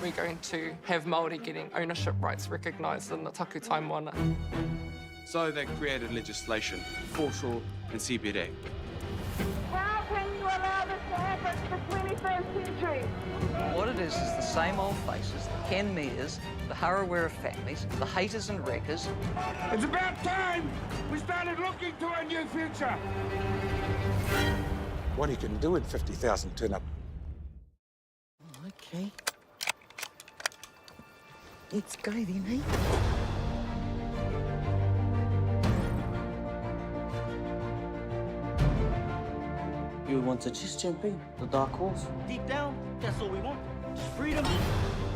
We're going to have Māori getting ownership rights recognised in the taku taimana. So they created legislation, foreshore and CBD. How can you allow this to happen in the 21st century? What it is the same old faces, the Ken Mears, the Harawira families, the haters and wreckers. It's about time we started looking to a new future. What you can do in 50,000 turn up. Okay. Let's go then, eh? You want to just jump in, the dark horse? Deep down, that's all we want. Just freedom.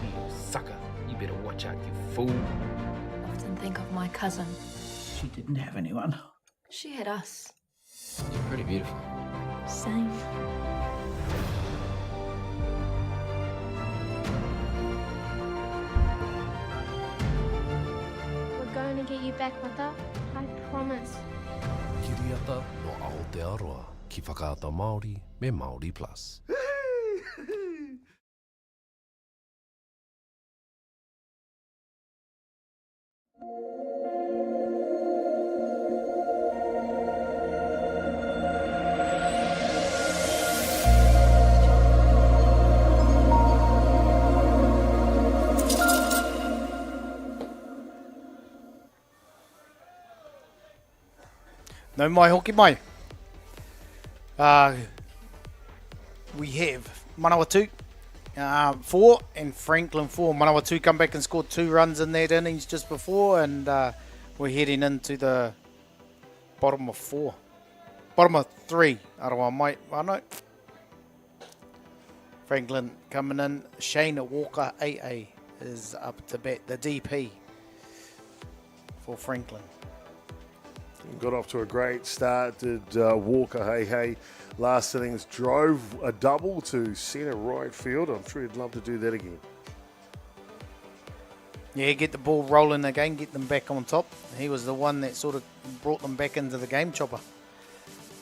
You sucker. You better watch out, you fool. I often think of my cousin. She didn't have anyone. She had us. You're pretty beautiful. Same. We're going to get you back, Mata. I promise. Kiriata no Aotearoa, ki whakaata Māori me Māori Plus. No mai hoki mai. We have Manawatū 4 and Franklin 4. Manawatū come back and scored 2 runs in that innings just before, and we're heading into the bottom of 4. Bottom of 3. Arawa mai. Ano. Franklin coming in. Shane Walker AA is up to bat. The DP for Franklin. Got off to a great start, did Walker hey last innings, drove a double to centre right field. I'm sure he'd love to do that again. Yeah, get the ball rolling again, get them back on top. He was the one that sort of brought them back into the game, Chopper.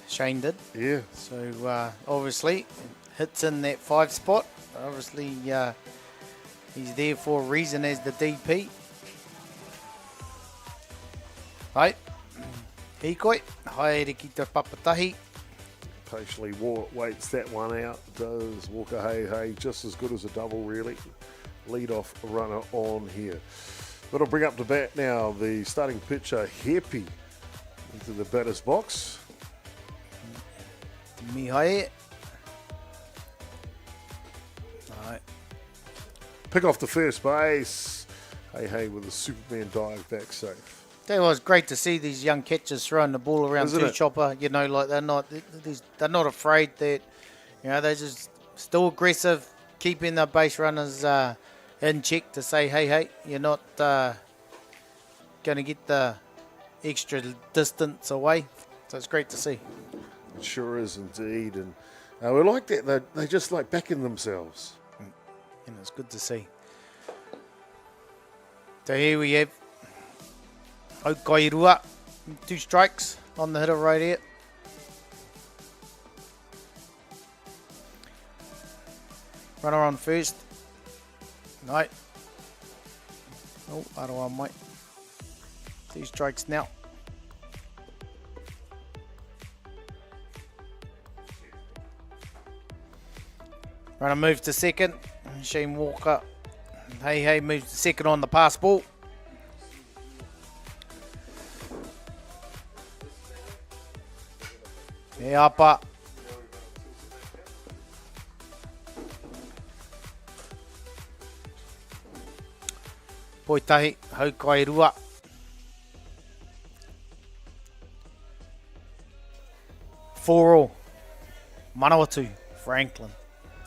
Shane did. Yeah. So obviously hits in that 5 spot. Obviously, he's there for a reason as the DP. Hai. Hikoi. Haere ki te papatahi. Patiently waits that one out. Does Walker Hey just as good as a double, really. Lead off runner on here. That'll bring up to bat now the starting pitcher, Hepi, into the batter's box. Mihai. Right. Pick off the first base. Hey with a Superman dive back safe. That was great to see these young catchers throwing the ball around Isn't too, it? Chopper. You know, like they're not afraid that, you know, they're just still aggressive, keeping the base runners in check to say, hey, you're not going to get the extra distance away. So it's great to see. It sure is indeed. And we like that. They just like backing themselves. And it's good to see. So here we have Aukairua, 2 strikes on the hitter right here. Runner on first. No. Oh, Aroa mate. 2 strikes now. Runner moves to second. Shane Walker. Hey moves to second on the pass ball. Yeah, apa. Poitahi, Haukairua. For all. Manawatū, Franklin.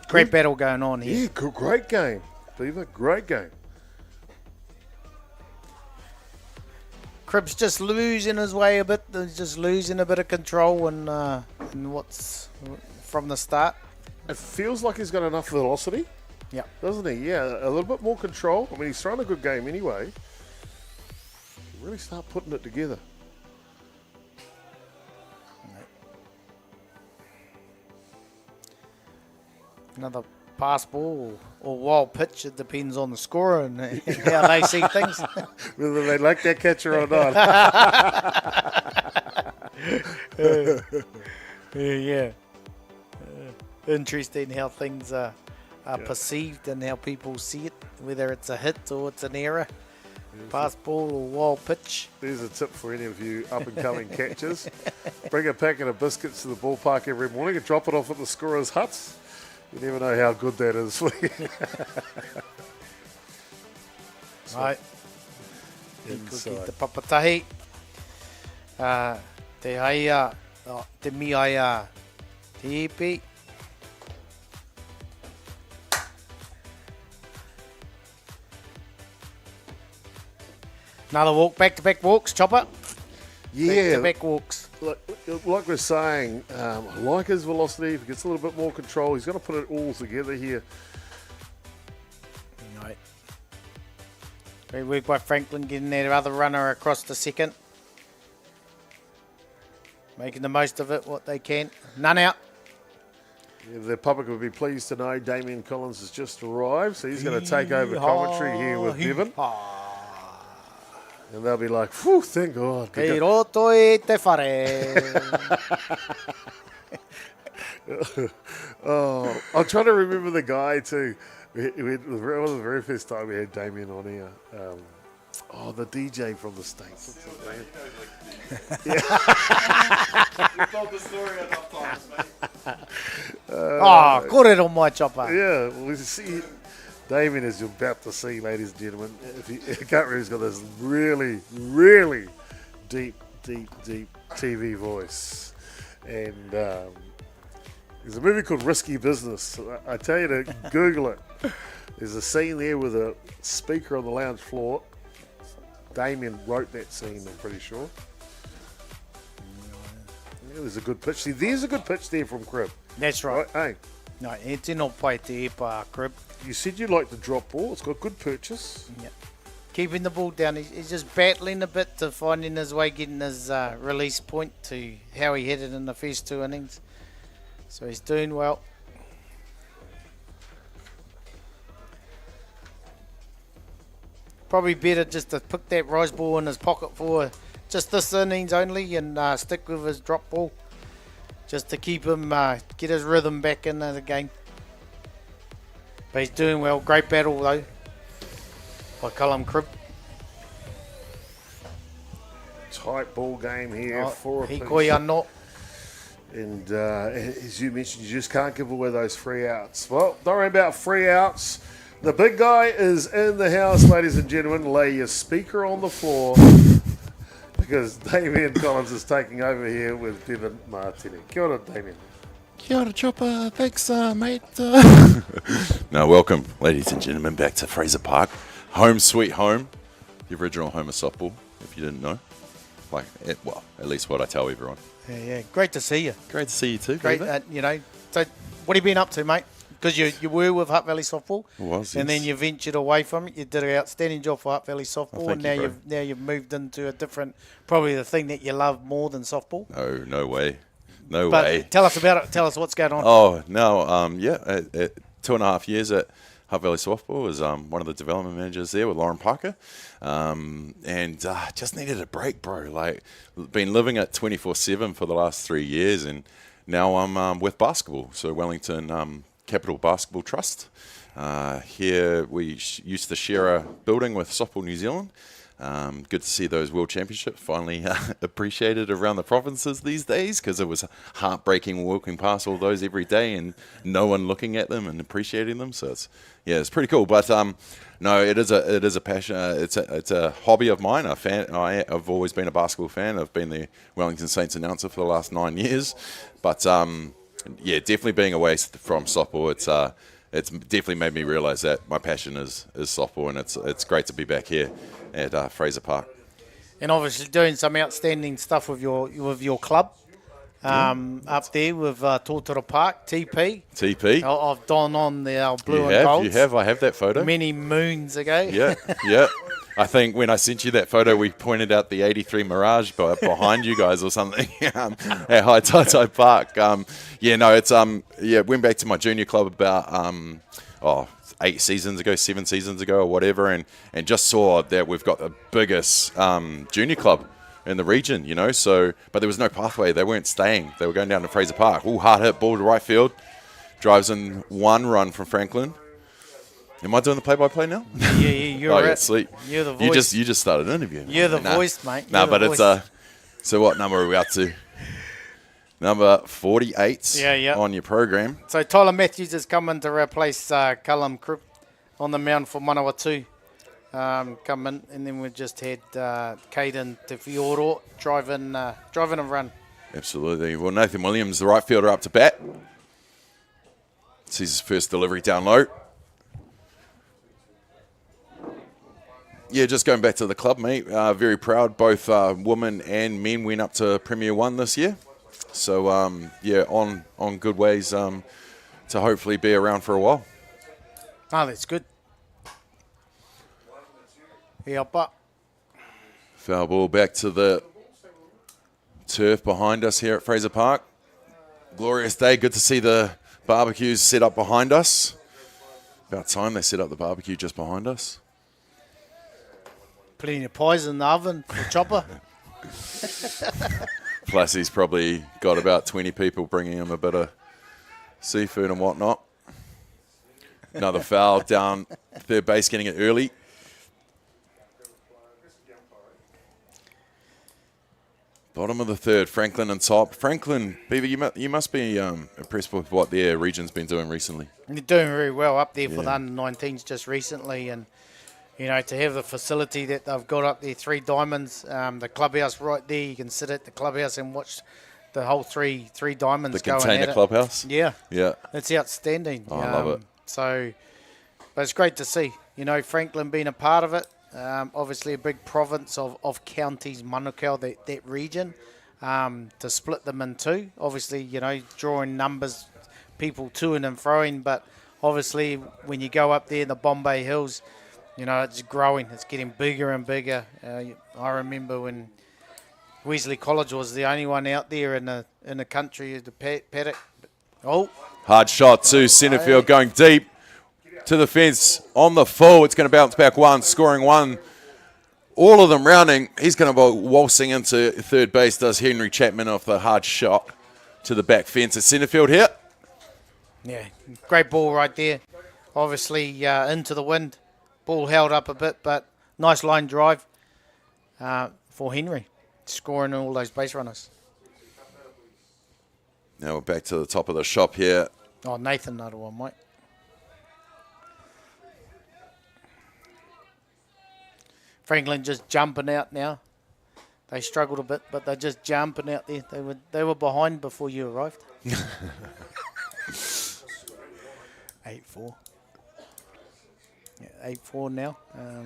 Great battle going on here. Yeah, great game. Beaver, great game. Cribb's just losing his way a bit. He's just losing a bit of control and what's from the start. It feels like he's got enough velocity. Yeah. Doesn't he? Yeah, a little bit more control. I mean, he's thrown a good game anyway. Really start putting it together. Another pass ball or wild pitch. It depends on the scorer and how they see things. Whether they like that catcher or not. Yeah. Interesting how things are perceived and how people see it, whether it's a hit or it's an error. Pass ball or wild pitch. There's a tip for any of you up-and-coming catchers. Bring a packet of biscuits to the ballpark every morning and drop it off at the scorer's huts. You never know how good that is for you. Right. Inside. Te papatahi. Te haia. Te miaia. Te ipi. Another walk, back-to-back walks, Chopper. Yeah. Back-to-back walks. Like we're saying, I like his velocity. If he gets a little bit more control, he's going to put it all together here. Right. Great work by Franklin getting that other runner across the second. Making the most of it, what they can. None out. Yeah, the public will be pleased to know Damien Collins has just arrived, so he's going to take over commentary here with Devon. And they'll be like, whew, thank God. Kei roto e te whare. Oh, I'm trying to remember the guy too. One of the very first time we had Damien on here. The DJ from the States. You've told the story enough times, mate. Kōrero mai, Chopper. Yeah, well, see, Damien is about to see, ladies and gentlemen. If you can't remember, he's got this really, really deep TV voice. And there's a movie called Risky Business. I tell you to Google it. There's a scene there with a speaker on the lounge floor. Damien wrote that scene, I'm pretty sure. Yeah, there's a good pitch. See, there's a good pitch there from Crib. That's right. Hey. No, e tino pai te epa, Crib. You said you like the drop ball. It's got good purchase. Yeah. Keeping the ball down. He's just battling a bit to finding his way, getting his release point to how he hit it in the first 2 innings. So he's doing well. probably better just to put that rise ball in his pocket for just this innings only and stick with his drop ball just to keep him, get his rhythm back into the game. But he's doing well. Great battle though by Callum Cribb. Tight ball game here for a Hikoia not. And as you mentioned, you just can't give away those free outs. Well, don't worry about free outs. The big guy is in the house, ladies and gentlemen. Lay your speaker on the floor because Damien Collins is taking over here with Devin Martini. Kia ora, Damien. Kia ora, Chopper. Thanks, mate. No, welcome, ladies and gentlemen, back to Fraser Park. Home sweet home. The original home of softball, if you didn't know. Well, at least what I tell everyone. Yeah. Great to see you. Great to see you too. Great, so what have you been up to, mate? Because you were with Hutt Valley Softball, and then you ventured away from it. You did an outstanding job for Hutt Valley Softball, and now you've moved into a different, probably the thing that you love more than softball. No way, no way. Tell us about it. Tell us what's going on. Oh no, 2.5 years at Hutt Valley Softball was one of the development managers there with Lauren Parker, and just needed a break, bro. Like, been living at 24/7 for the last 3 years, and now I'm with basketball. So Wellington Capital Basketball Trust. Here we used to share a building with Softball New Zealand. Good to see those World Championships finally appreciated around the provinces these days, because it was heartbreaking walking past all those every day and no one looking at them and appreciating them. So it's pretty cool. But no, it is a passion. It's a hobby of mine. I've always been a basketball fan. I've been the Wellington Saints announcer for the last 9 years. But definitely being away from softball, it's definitely made me realise that my passion is softball, and it's great to be back here at Fraser Park. And obviously doing some outstanding stuff with your club up there with Tōtara Park, TP. I've done on the blue and gold. You have. I have that photo. Many moons ago. Yeah. I think when I sent you that photo, we pointed out the 83 Mirage behind you guys or something at High Taito Park. Went back to my junior club about 7 seasons ago or whatever, and just saw that we've got the biggest junior club in the region, but there was no pathway. They weren't staying. They were going down to Fraser Park. Hard hit ball to right field. Drives in one run from Franklin. Am I doing the play-by-play now? Yeah, you're sweet. You're the voice. You just started interviewing. You're the voice, mate. It's so what number are we up to? Number 48 on your program. So Tyler Matthews is coming to replace Callum Cribb on the mound for Manawatū. Come in, and then we just had Caden Te Fioro driving a run. Absolutely. Well, Nathan Williams, the right fielder, up to bat. Sees his first delivery down low. Yeah, just going back to the club, mate. Very proud. Both women and men went up to Premier 1 this year. So, on good ways to hopefully be around for a while. Oh, that's good. Foul ball back to the turf behind us here at Fraser Park. Glorious day. Good to see the barbecues set up behind us. About time they set up the barbecue just behind us. Plenty of pies in the oven for Chopper. Plus, he's probably got about 20 people bringing him a bit of seafood and whatnot. Another foul down third base, getting it early. Bottom of the third, Franklin and top. Franklin, Beaver, you must be impressed with what their region's been doing recently. They're doing very well up there for the under-19s just recently, and to have the facility that they've got up there, 3 diamonds, the clubhouse right there, you can sit at the clubhouse and watch the whole three diamonds going at it. The container clubhouse? Yeah. Yeah. It's outstanding. I love it. But it's great to see, Franklin being a part of it. Obviously a big province of counties, Manukau, that region, to split them in two. Obviously, drawing numbers, people toing and throwing, but obviously when you go up there in the Bombay Hills, it's growing. It's getting bigger and bigger. I remember when Wesley College was the only one out there in the country, the paddock. Oh, hard shot to centre field, going deep. to the fence on the full. It's going to bounce back one, scoring one. All of them rounding. He's going to go waltzing into third base, does Henry Chapman off the hard shot to the back fence at centre field here. Yeah, great ball right there. Obviously into the wind. Ball held up a bit, but nice line drive for Henry, scoring all those base runners. Now we're back to the top of the shop here. Oh, Nathan, another one, mate. Franklin just jumping out now. They struggled a bit, but they're just jumping out there. They were behind before you arrived. 8-4. Yeah, 8-4 now.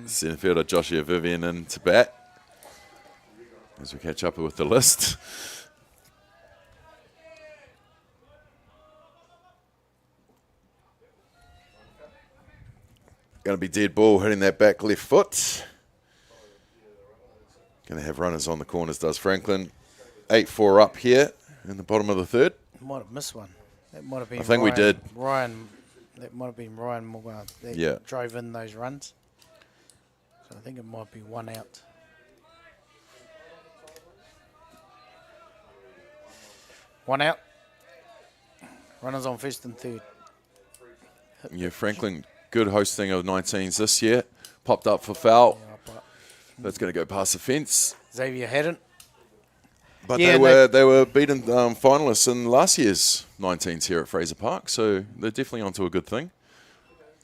Centre fielder Joshua Vivian in to bat as we catch up with the list. Going to be dead ball hitting that back left foot. Going to have runners on the corners, does Franklin. 8-4 up here in the bottom of the third. Might have missed one. That might have been. I think we did. That might have been Ryan that Yeah. drove in those runs. So I think it might be one out. One out. Runners on first and third. Yeah, Franklin, good hosting of 19s this year. Popped up for foul. That's going to go past the fence. Xavier hadn't. But Yeah, they were beaten finalists in last year's 19s here at Fraser Park, so they're definitely onto a good thing.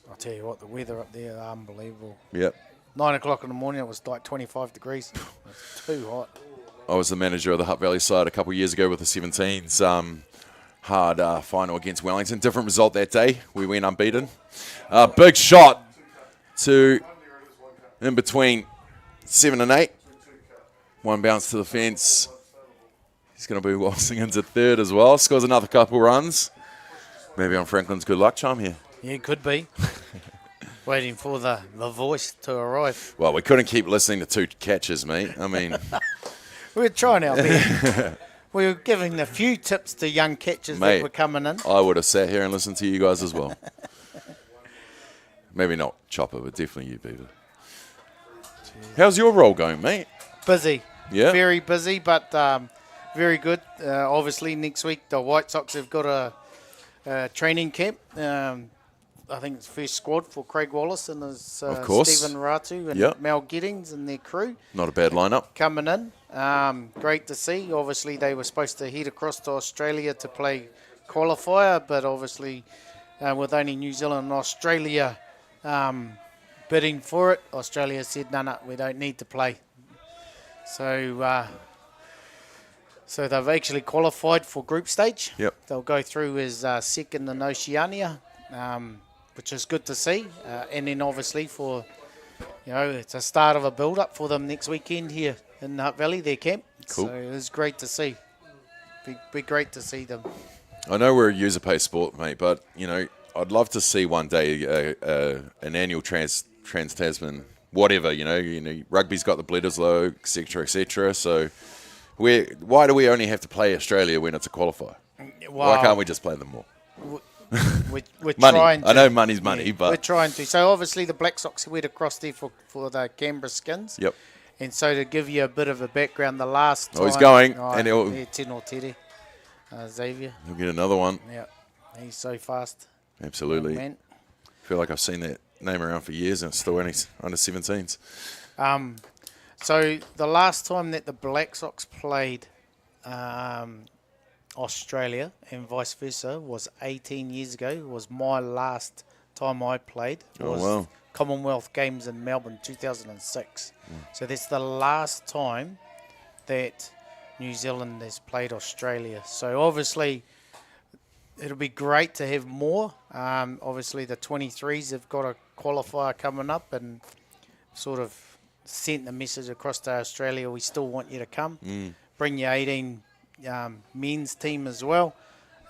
I'll tell you what, the weather up there, unbelievable. Yep. 9 o'clock in the morning, it was like 25 degrees. It's too hot. I was the manager of the Hutt Valley side a couple of years ago with the 17s. Hard final against Wellington. Different result that day. We went unbeaten. Big shot to in between 7 and 8. One bounce to the fence. He's going to be waltzing into third as well. Scores another couple runs. Maybe on Franklin's good luck charm here. Yeah, it could be. Waiting for the voice to arrive. Well, we couldn't keep listening to two catches, mate. I mean... We're trying our best. We were giving a few tips to young catchers Mate, that were coming in. I would have sat here and listened to you guys as well. Maybe not Chopper, but definitely you, Beaver. How's your role going, mate? Busy. Yeah? Very busy, but very good. Obviously, next week the White Sox have got a training camp. I think it's first squad for Craig Wallace and his Stephen Ratu and Mel Giddings and their crew. Not a bad lineup. Coming in. Great to see. Obviously, they were supposed to head across to Australia to play qualifier, but obviously with only New Zealand and Australia bidding for it, Australia said, no, we don't need to play. So they've actually qualified for group stage. Yep. They'll go through as second in Oceania, which is good to see. And then obviously for, it's a start of a build-up for them next weekend here in Hutt Valley, their camp. Cool. So it's great to see. Be great to see them. I know we're a user-pay sport, mate, but, I'd love to see one day an annual Trans-Tasman, whatever, rugby's got the Bledisloe, et cetera, so why do we only have to play Australia when it's a qualifier? Well, why can't we just play them more? We're money. trying to. I know money's money, but... We're trying to. So obviously the Black Sox went across there for the Canberra Skins. Yep. And so to give you a bit of a background, the last time... he's going. And he'll... Tino Tere, Xavier. He'll get another one. Yeah, he's so fast. Absolutely. Man. I feel like I've seen that name around for years and it's still only under 17s. So the last time that the Black Sox played Australia and vice versa was 18 years ago. It was my last time I played. It was Commonwealth Games in Melbourne, 2006. So that's the last time that New Zealand has played Australia. So obviously it'll be great to have more. Obviously the 23s have got a qualifier coming up and sort of sent the message across to Australia, we still want you to come. Bring your 18 men's team as well.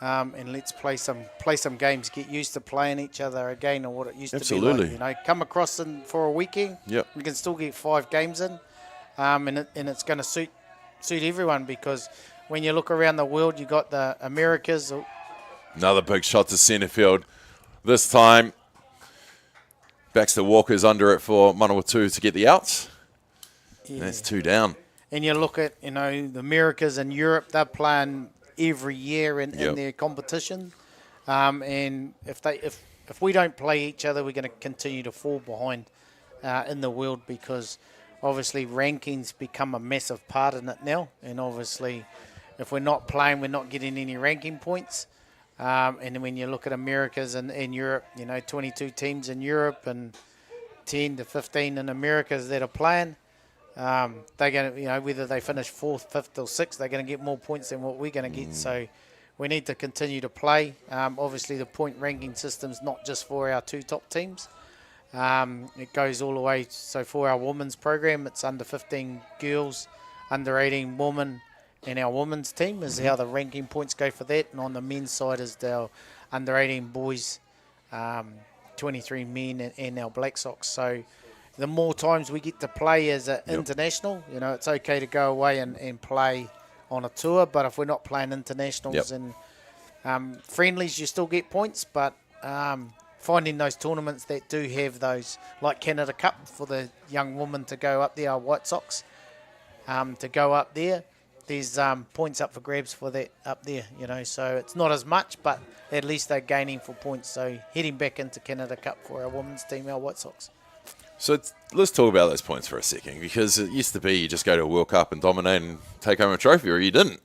And let's play some games, get used to playing each other again or what it used to be like. Come across for a weekend. Yep. We can still get 5 games in. And it's going to suit everyone because when you look around the world, you got the Americas. Another big shot to centre field. This time, Baxter Walker's under it for Manawatū to get the outs. Yeah. That's 2 down. And you look at, you know, the Americas and Europe, they're playing every year in their competition. And if we don't play each other, we're going to continue to fall behind in the world, because obviously rankings become a massive part in it now. And obviously, if we're not playing, we're not getting any ranking points. And then when you look at Americas and Europe, you know, 22 teams in Europe and 10 to 15 in Americas that are playing. They're going to, you know, whether they finish 4th, 5th or 6th, they're going to get more points than what we're going to get. So we need to continue to play. Obviously, the point ranking system's not just for our 2 top teams. It goes all the way. So for our women's program, it's under 15 girls, under 18 women, and our women's team is how the ranking points go for that. And on the men's side is our under 18 boys, 23 men, and our Black Sox. So the more times we get to play as an international, you know, it's okay to go away and play on a tour, but if we're not playing internationals and friendlies, you still get points, but finding those tournaments that do have those, like Canada Cup for the young woman to go up there, our White Sox, to go up there, there's points up for grabs for that up there, you know, so it's not as much, but at least they're gaining for points. So heading back into Canada Cup for our women's team, our White Sox. So let's talk about those points for a second, because it used to be you just go to a World Cup and dominate and take home a trophy, or you didn't.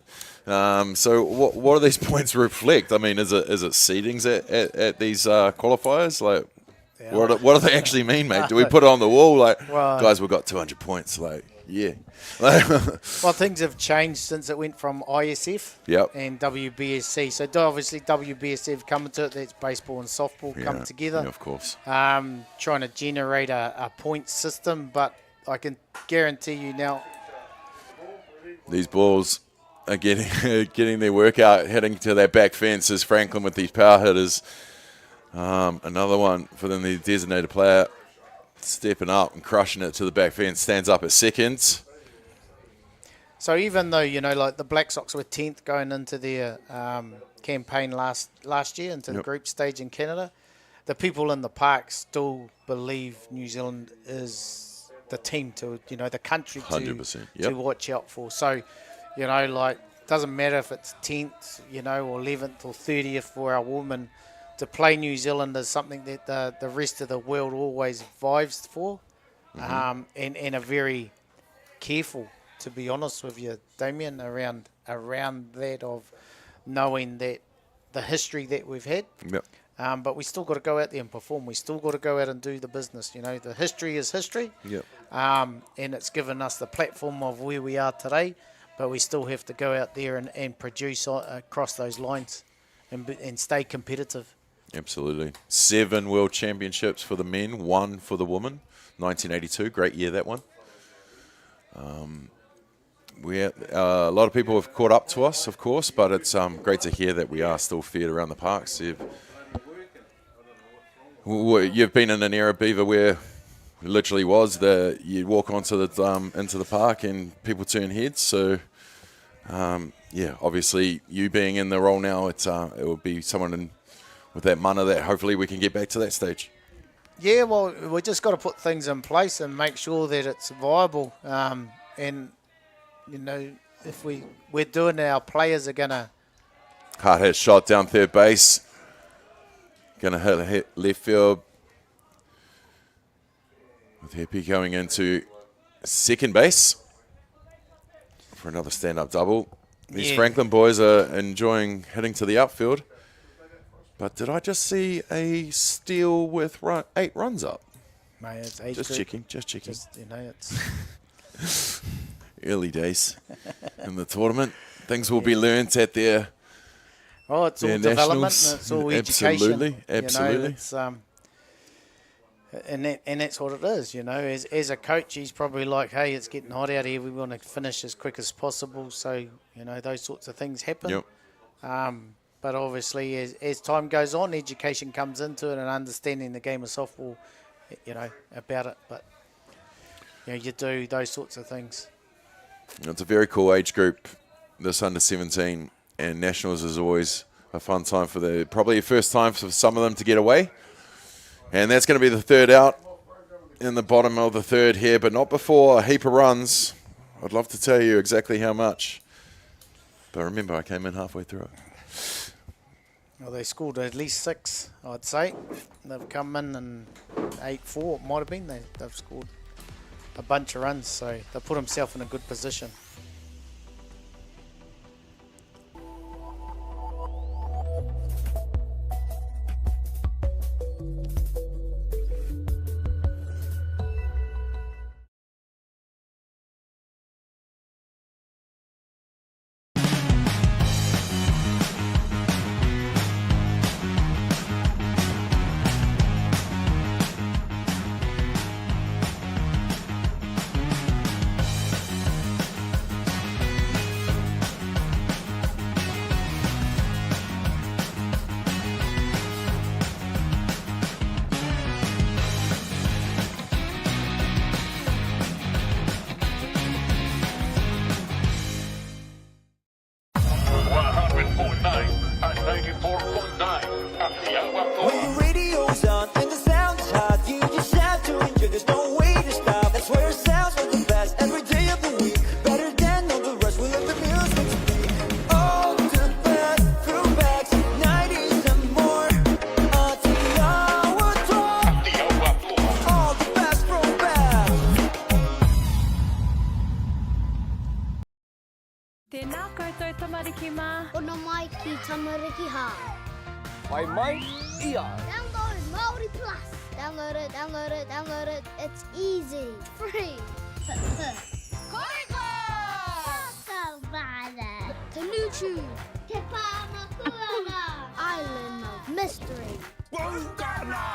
So what do these points reflect? I mean, is it seedings at these qualifiers? Like, what do they actually mean, mate? Do we put it on the wall like, guys, we've got 200 points? Like, yeah. Well, things have changed since it went from ISF and WBSC. So obviously WBSF come into it. That's baseball and softball come together. Yeah, of course. Trying to generate a point system, but I can guarantee you now, these balls are getting their workout, heading to that back fence as Franklin with these power hitters. Another one for them, the designated player, stepping up and crushing it to the back fence, stands up at second. So even though, you know, like the Black Sox were 10th going into their campaign last year, into the group stage in Canada, the people in the park still believe New Zealand is the team to, you know, the country 100%, to watch out for. So, you know, like, doesn't matter if it's 10th, you know, or 11th or 30th for our women. To play New Zealand is something that the rest of the world always vies for, and are very careful, to be honest with you, Damien, around that, of knowing that the history that we've had. But we still got to go out there and perform. We still got to go out and do the business. You know, the history is history, and it's given us the platform of where we are today. But we still have to go out there and produce across those lines and stay competitive. Absolutely. 7 World Championships for the men, 1 for the women. 1982, great year that one. A lot of people have caught up to us, of course, but it's great to hear that we are still feared around the parks. You've been in an era, Beaver, where it literally was you'd walk onto the into the park and people turn heads. So, obviously you being in the role now, it will be someone with that mana that hopefully we can get back to that stage. Yeah, well, we just got to put things in place and make sure that it's viable. And, you know, if we're doing it, our players are going to... Hard hit shot down third base. Going to hit left field. With Happy going into second base for another stand-up double. These Franklin boys are enjoying heading to the outfield. But did I just see a steal with 8 runs up? Mate, it's age just group. checking. Just, you know, it's... Early days in the tournament. Things will be learnt at their Oh, it's all development and it's all education. Absolutely. You know, it's, and that's what it is, you know. As a coach, he's probably like, hey, it's getting hot out here. We want to finish as quick as possible. So, you know, those sorts of things happen. But obviously, as time goes on, education comes into it and understanding the game of softball, you know, about it. But, you know, you do those sorts of things. It's a very cool age group, this under 17, and Nationals is always a fun time for probably the first time for some of them to get away. And that's going to be the third out in the bottom of the third here, but not before a heap of runs. I'd love to tell you exactly how much. But remember, I came in halfway through it. Well, they scored at least 6, I'd say. They've come in and 8-4, it might have been. They've scored a bunch of runs, so they put themselves in a good position. When the radio's on and the sound is hot, you just have to enjoy. There's no way to stop. That's where it sounds like the best every day of the week. Better than all the rest. We let the music speak. All the best throwbacks, 90s and more. All the best throwbacks. Tēnā koutou tamariki mā. Ono mai ki tamariki ha. Mai mai, ia. Download Māori Plus. Download it, download it, download it. It's easy. Free. Koiko! Savannah. Tanuchu. Te Pāmakuana. Island of Mystery. Wungana.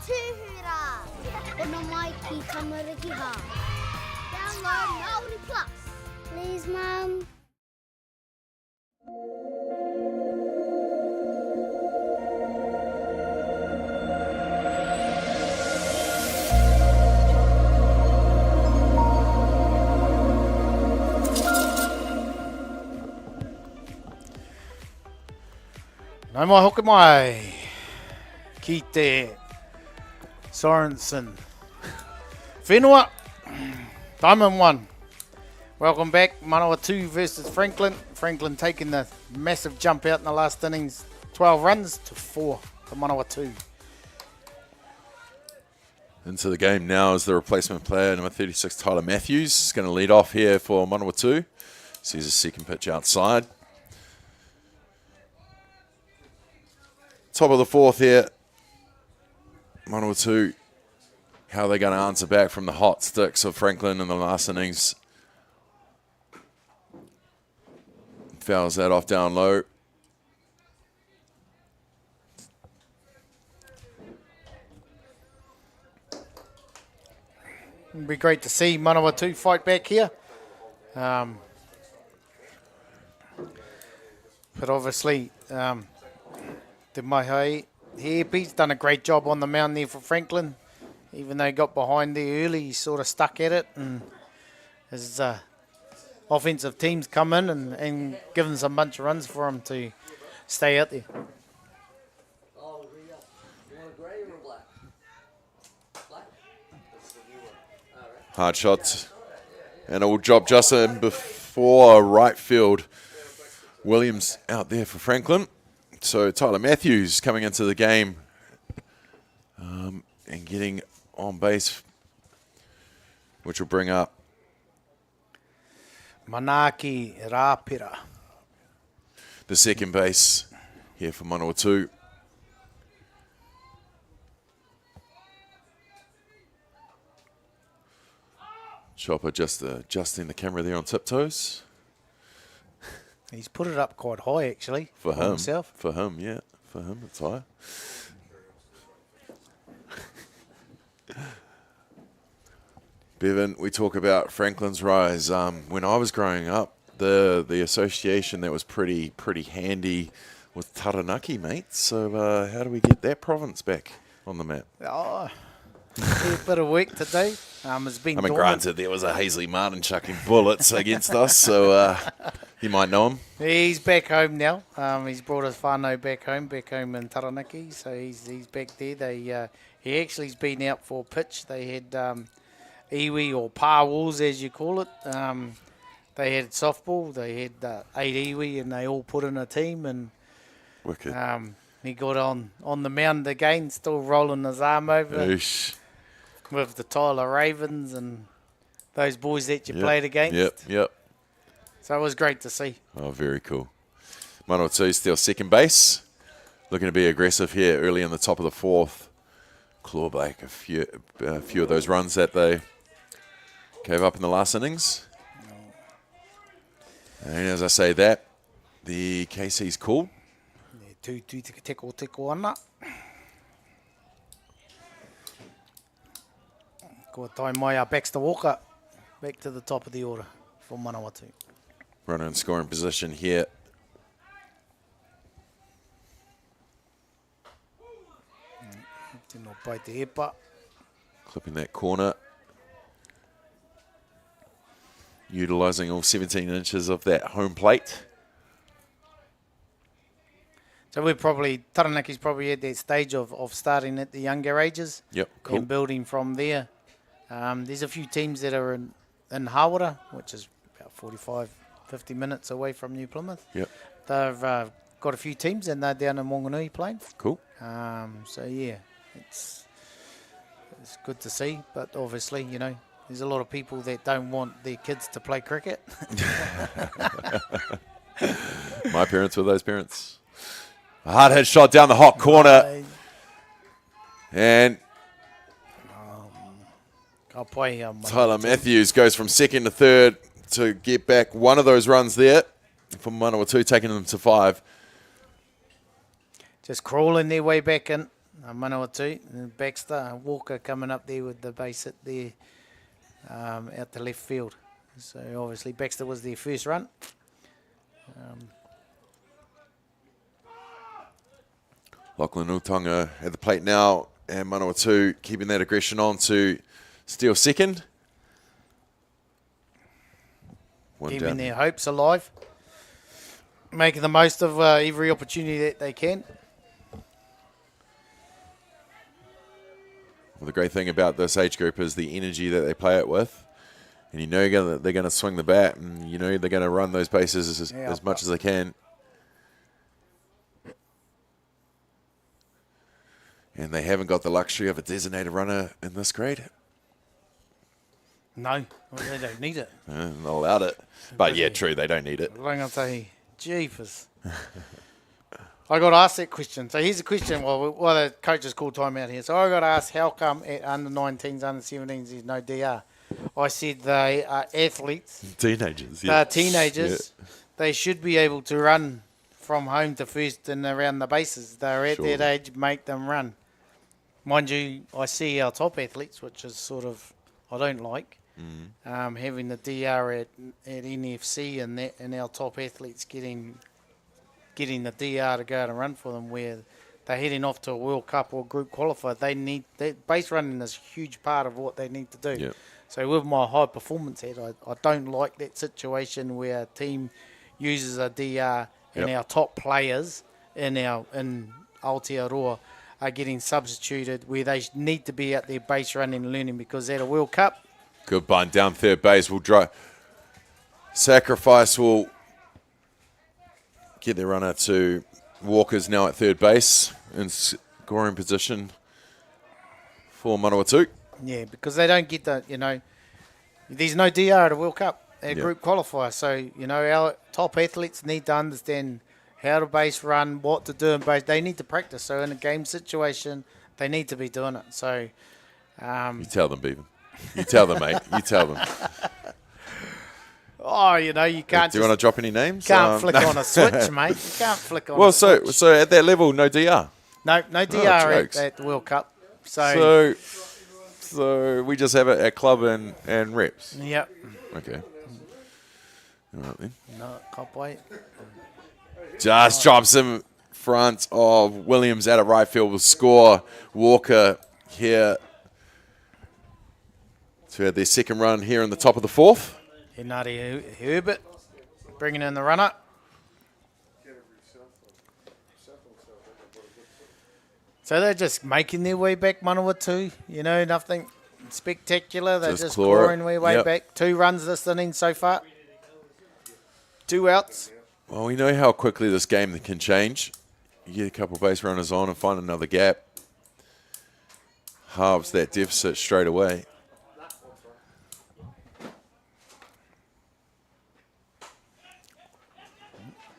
Tūhura. Ono mai ki tamariki ha. Download Māori Plus. Please, Mum. Nau mai hoki mai ki te Sorensen. Whenua, Diamond 1. Welcome back. Manawatū versus Franklin. Franklin taking the massive jump out in the last innings. 12 runs to 4 for Manawatū. Into the game now is the replacement player, number 36, Tyler Matthews. Is going to lead off here for Manawatū. Sees a second pitch outside. Top of the fourth here. Manawatū, how are they going to answer back from the hot sticks of Franklin in the last innings? Fouls that off down low. It'd be great to see Manawatū fight back here. But obviously, Te Maihai He's done a great job on the mound there for Franklin. Even though he got behind there early, he sort of stuck at it. And his offensive teams come in and given some bunch of runs for him to stay out there. Hard shot. And it will drop just in before right field. Williams out there for Franklin. So Tyler Matthews coming into the game and getting on base, which will bring up Manaki Rapira, the second base here for Manawatū. Chopper just adjusting the camera there on tiptoes. He's put it up quite high, actually, for him. Himself. For him, yeah. For him, it's high. Bevan, we talk about Franklin's rise. When I was growing up, the association that was pretty handy was Taranaki, mate. So how do we get that province back on the map? Oh, a bit of work today. It's been dormant. Granted, there was a Hazley Martin chucking bullets against us, so you might know him. He's back home now. He's brought his whānau back home in Taranaki, so he's back there. he actually's been out for a pitch. They had iwi or par walls, as you call it. They had softball. They had 8 iwi, and they all put in a team. And Wicked. he got on the mound again, still rolling his arm over Oosh. with the Tyler Ravens and those boys that you played against. Yep. So it was great to see. Oh, very cool. Manawatū still second base. Looking to be aggressive here early in the top of the 4th. Claw back a few of those runs that they gave up in the last innings. And as I say that, the KC's called. Tū teko ana. Ko tai mai a Baxter Walker back to the top of the order for Manawatū. Runner in scoring position here. Tino pai te hepa. Clipping that corner. Utilising all 17 inches of that home plate. So we're probably, Taranaki's probably at that stage of starting at the younger ages. Yep, cool. And building from there. There's a few teams that are in Hawara, which is about 45, 50 minutes away from New Plymouth. Yep. They've got a few teams and they're down in Wanganui playing. Cool. So yeah, it's good to see, but obviously, you know, there's a lot of people that don't want their kids to play cricket. My parents were those parents. A hard hit shot down the hot corner. And Tyler Matthews goes from second to third to get back one of those runs there from Manawatū, taking them to 5. Just crawling their way back in. Manawatū and Baxter, Walker coming up there with the base hit there out the left field. So obviously Baxter was their first run. Lachlan Utonga at the plate now, and Manawatū keeping that aggression on to steal second. One Keeping down. their hopes alive. Making the most of every opportunity that they can. Well, the great thing about this age group is the energy that they play it with. And you know they're going to swing the bat, and you know they're going to run those bases as much as they can. And they haven't got the luxury of a designated runner in this grade. No, well, they don't need it. Not allowed it. But yeah, true, they don't need it. I'm going to say, jeepers. I got asked that question. So here's a question. Well, the coaches called time out here. So I got asked, how come at under 19s, under 17s, there's no DR? I said they are athletes. Teenagers, yeah. They're teenagers. Yeah. They should be able to run from home to first and around the bases. They're at that age, make them run. Mind you, I see our top athletes, which is sort of, I don't like, having the DR at NFC and our top athletes getting the DR to go out and run for them, where they're heading off to a World Cup or group qualifier. They need that base running is a huge part of what they need to do. Yep. So with my high performance head, I don't like that situation where a team uses a DR and our top players in Aotearoa are getting substituted where they need to be out there base running and learning, because at a World Cup. Good bunt down third base. Will drive. Sacrifice will get their runner to Walker's now at third base in scoring position for Manawatū. Yeah, because they don't get the, there's no DR at a World Cup, at group qualifier. So, our top athletes need to understand how to base run, what to do in base. They need to practice. So in a game situation, they need to be doing it. So you tell them, Beavan. You tell them, mate. You tell them. Oh, you can't. Do you want to drop any names? Can't flick on a switch, mate. You can't flick on a switch. So at that level, no DR? No DR at the World Cup. So we just have it at club and reps? Yep. Okay. All right, then. No, can't wait. Just drops in front of Williams out of right field will score. Walker here to have their second run here in the top of the 4th. Henare Herbert bringing in the runner. So they're just making their way back, Manawatū. You know, nothing spectacular. They're just claw it. clawing their way back. 2 runs this inning so far. 2 outs. Well, we know how quickly this game can change. You get a couple of base runners on and find another gap. Halves that deficit straight away.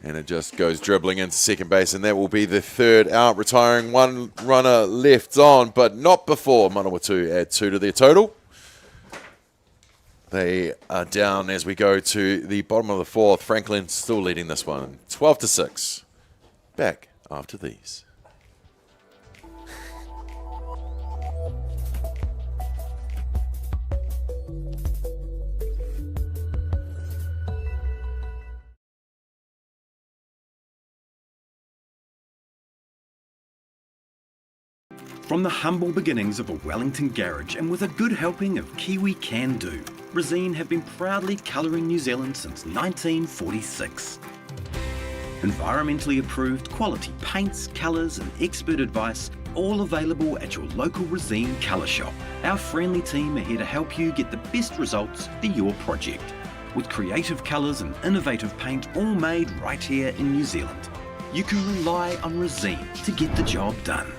And it just goes dribbling into second base, and that will be the 3rd out, retiring 1 runner left on, but not before Manawatū add 2 to their total. They are down as we go to the bottom of the 4th. Franklin still leading this one, 12-6. Back after these. From the humble beginnings of a Wellington garage and with a good helping of Kiwi Can Do, Resine have been proudly colouring New Zealand since 1946. Environmentally approved quality paints, colours and expert advice, all available at your local Resine colour shop. Our friendly team are here to help you get the best results for your project. With creative colours and innovative paint all made right here in New Zealand. You can rely on Resine to get the job done.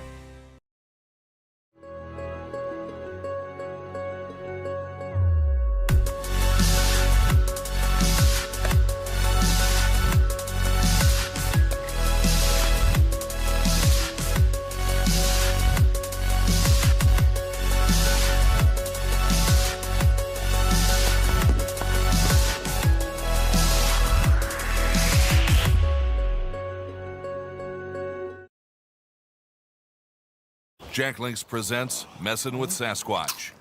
Jack Links presents Messin' with Sasquatch.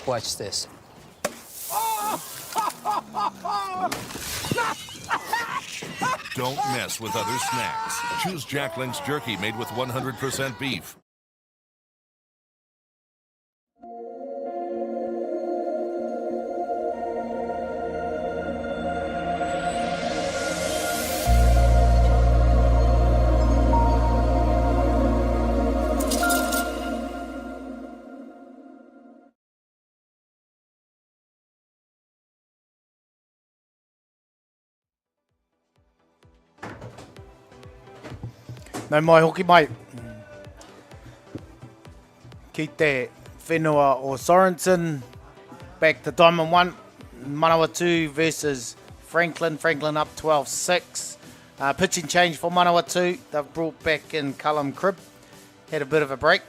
Watch this. Don't mess with other snacks. Choose Jack Links jerky made with 100% beef. No mai hoki mai. Ki te whenua o Sorensen. Back to Diamond 1. Manawatū versus Franklin. Franklin up 12-6. Pitching change for Manawatū. They've brought back in Callum Cribb. Had a bit of a break.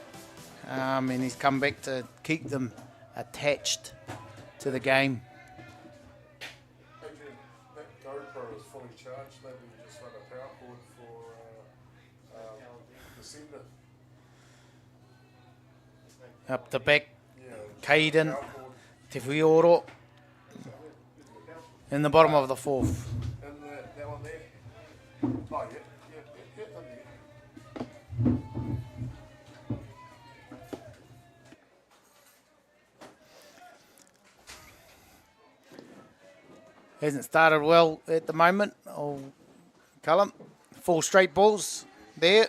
And he's come back to keep them attached to the game. Adrian, that GoPro is fully charged. Maybe we just run a power cord for the sender. Up the back, Caden, Te Whioro, in the bottom of the 4th. And that one there. Oh, yeah. Hasn't started well at the moment. Oh, Callum, 4 straight balls there.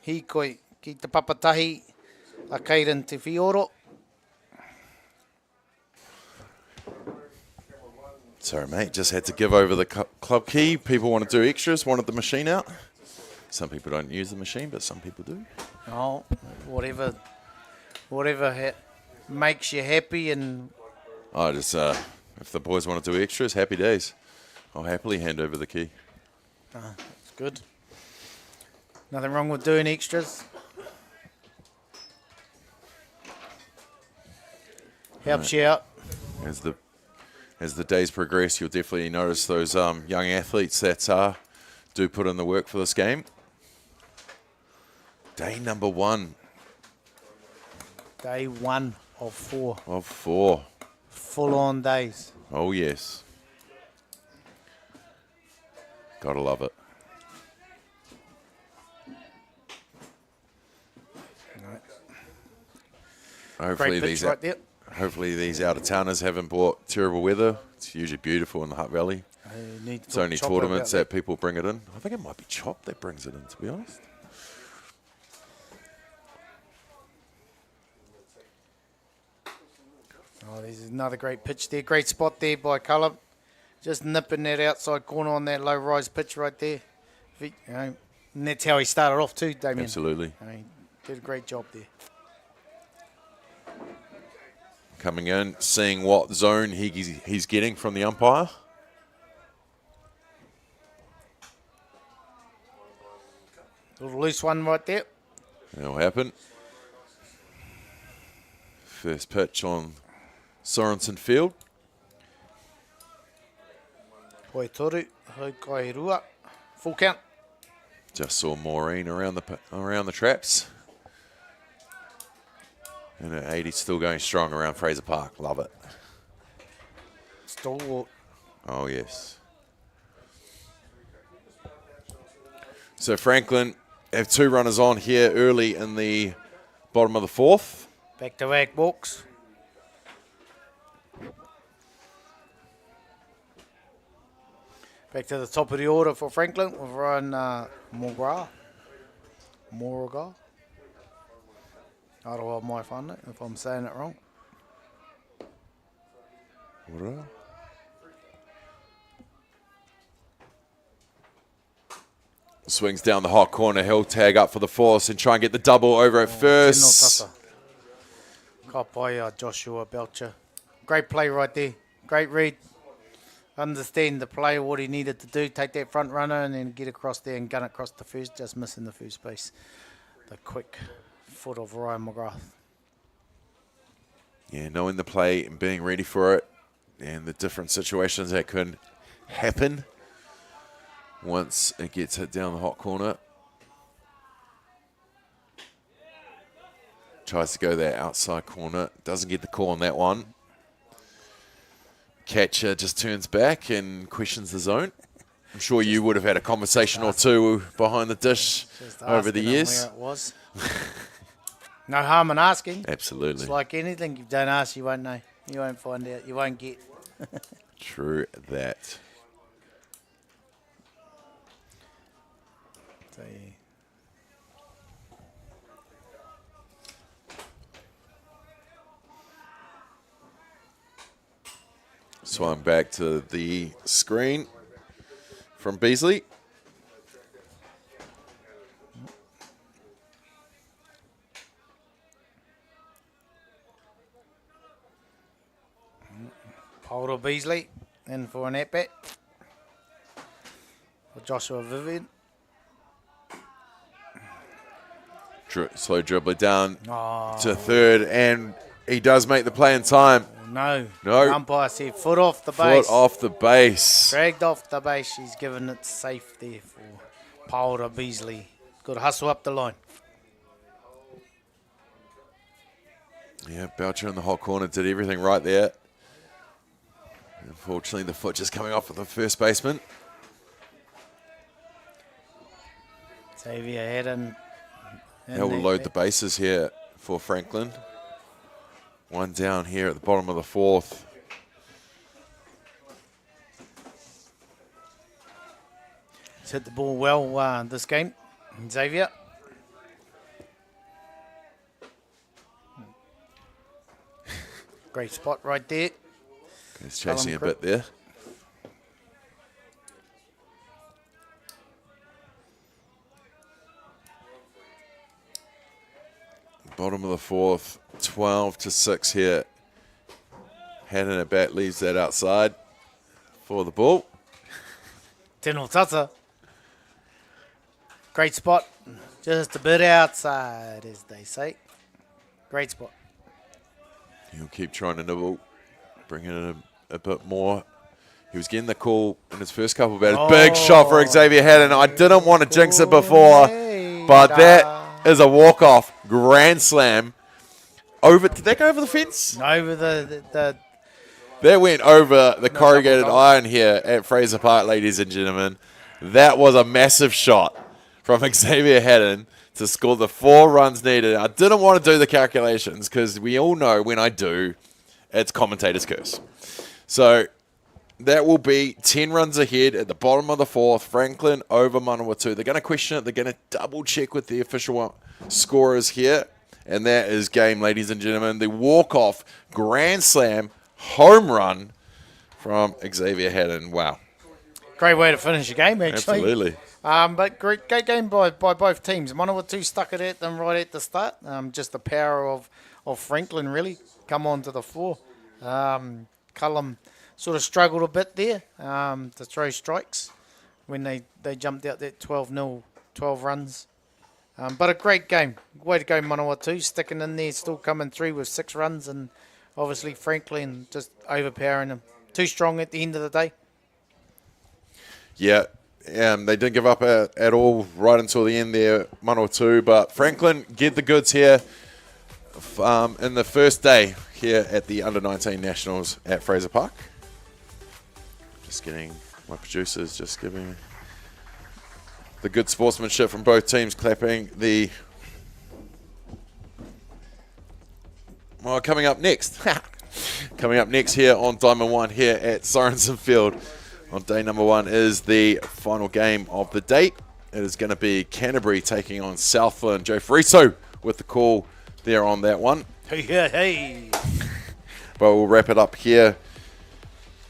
Hikoi ki te papatahi a Caden Te Whioro. Sorry, mate. Just had to give over the club key. People want to do extras, wanted the machine out. Some people don't use the machine, but some people do. Oh, whatever makes you happy. And I just, if the boys want to do extras, happy days. I'll happily hand over the key. It's good. Nothing wrong with doing extras. Helps you out. As the days progress, you'll definitely notice those young athletes that do put in the work for this game. Day number 1. Day 1 of 4. Of 4. Full-on days. Oh, yes. Gotta love it. Hopefully hopefully these out-of-towners haven't brought terrible weather. It's usually beautiful in the Hutt Valley. It's only tournaments that people bring it in. I think it might be Chop that brings it in, to be honest. Oh, there's another great pitch there. Great spot there by Cullum. Just nipping that outside corner on that low-rise pitch right there. And that's how he started off too, Damien. Absolutely. Did a great job there. Coming in, seeing what zone he's getting from the umpire. Little loose one right there. That'll happen. First pitch on Sorensen Field. Hoi toru, hoi kai rua. Full count. Just saw Maureen around the traps. And at 80, still going strong around Fraser Park. Love it. Stalwart. Oh, yes. So Franklin have 2 runners on here early in the bottom of the 4th. Back to back walks. Back to the top of the order for Franklin with Ryan Moraga. Aroha mai whānau, if I'm saying it wrong. What? Swings down the hot corner. He'll tag up for the force and try and get the double over at first. Ka pai Joshua Belcher. Great play right there. Great read. Understand the play, what he needed to do. Take that front runner and then get across there and gun it across the first. Just missing the first base. The quick foot of Ryan McGrath. Yeah, knowing the play and being ready for it and the different situations that could happen once it gets hit down the hot corner. Tries to go that outside corner. Doesn't get the call on that one. Catcher just turns back and questions the zone. I'm sure you would have had a conversation or two behind the dish over the years. Where it was. No harm in asking. Absolutely. It's like anything, you don't ask, you won't know. You won't find out. You won't get. True that. So, yeah. Swung back to the screen from Beasley. Paul Beasley in for an at-bat for Joshua Vivian. Slow dribbler down to third, and he does make the play in time. No. No. Umpire said foot off the base. Foot off the base. Dragged off the base. She's given it safe there for Paul Beasley. Good hustle up the line. Yeah, Belcher in the hot corner did everything right there. Unfortunately, the foot just coming off of the first baseman. Xavier Haddon. That will load the bases here for Franklin. One down here at the bottom of the 4th. He's hit the ball well this game, Xavier. Great spot right there. He's chasing a bit there. Bottom of the 4th, 12-6 here. Haddon at bat leaves that outside for the ball. Tino Tata. Great spot. Just a bit outside, as they say. Great spot. He'll keep trying to nibble, bring it in a bit more. He was getting the call in his first couple of batters. Big shot for Xavier Haddon. I didn't want to jinx it before, but that is a walk-off grand slam. Did that go over the fence? Over the That went over the corrugated iron here at Fraser Park, ladies and gentlemen. That was a massive shot from Xavier Haddon to score the 4 runs needed. I didn't want to do the calculations because we all know when I do, it's commentator's curse. So that will be 10 runs ahead at the bottom of the 4th. Franklin over Manawatū. They're going to question it. They're going to double check with the official scorers here And that is game, ladies and gentlemen. The walk-off grand slam home run from Xavier Haddon. Wow. Great way to finish a game, actually. Absolutely. But great game by both teams. Manawatū stuck it at them right at the start. Just the power of Franklin, really, come onto the floor. Cullum sort of struggled a bit there to throw strikes when they jumped out that 12-0, 12 runs. But a great game. Way to go, Manawatū, sticking in there, still coming through with 6 runs, and obviously Franklin just overpowering them. Too strong at the end of the day. Yeah, they didn't give up at all right until the end there, Manawatū, but Franklin get the goods here in the first day here at the Under-19 Nationals at Fraser Park. Just getting my producers just giving the good sportsmanship from both teams, clapping the... Well, coming up next. Coming up next here on Diamond 1 here at Sorensen Field on day number 1 is the final game of the day. It is going to be Canterbury taking on Southland. Joe Friso with the call there on that one. Hey. But we'll wrap it up here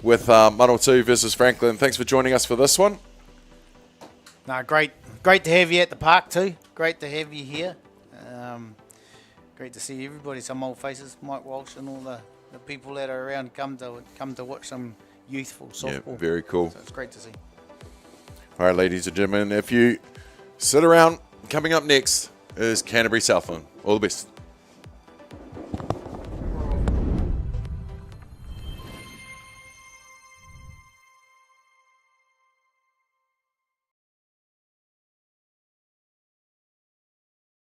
with Manawatū versus Franklin. Thanks for joining us for this one. No, great to have you at the park too. Great to have you here. Great to see everybody, some old faces, Mike Walsh and all the people that are around come to watch some youthful softball. Yeah, very cool. So it's great to see. All right, ladies and gentlemen, if you sit around, coming up next is Canterbury Southland. All the best.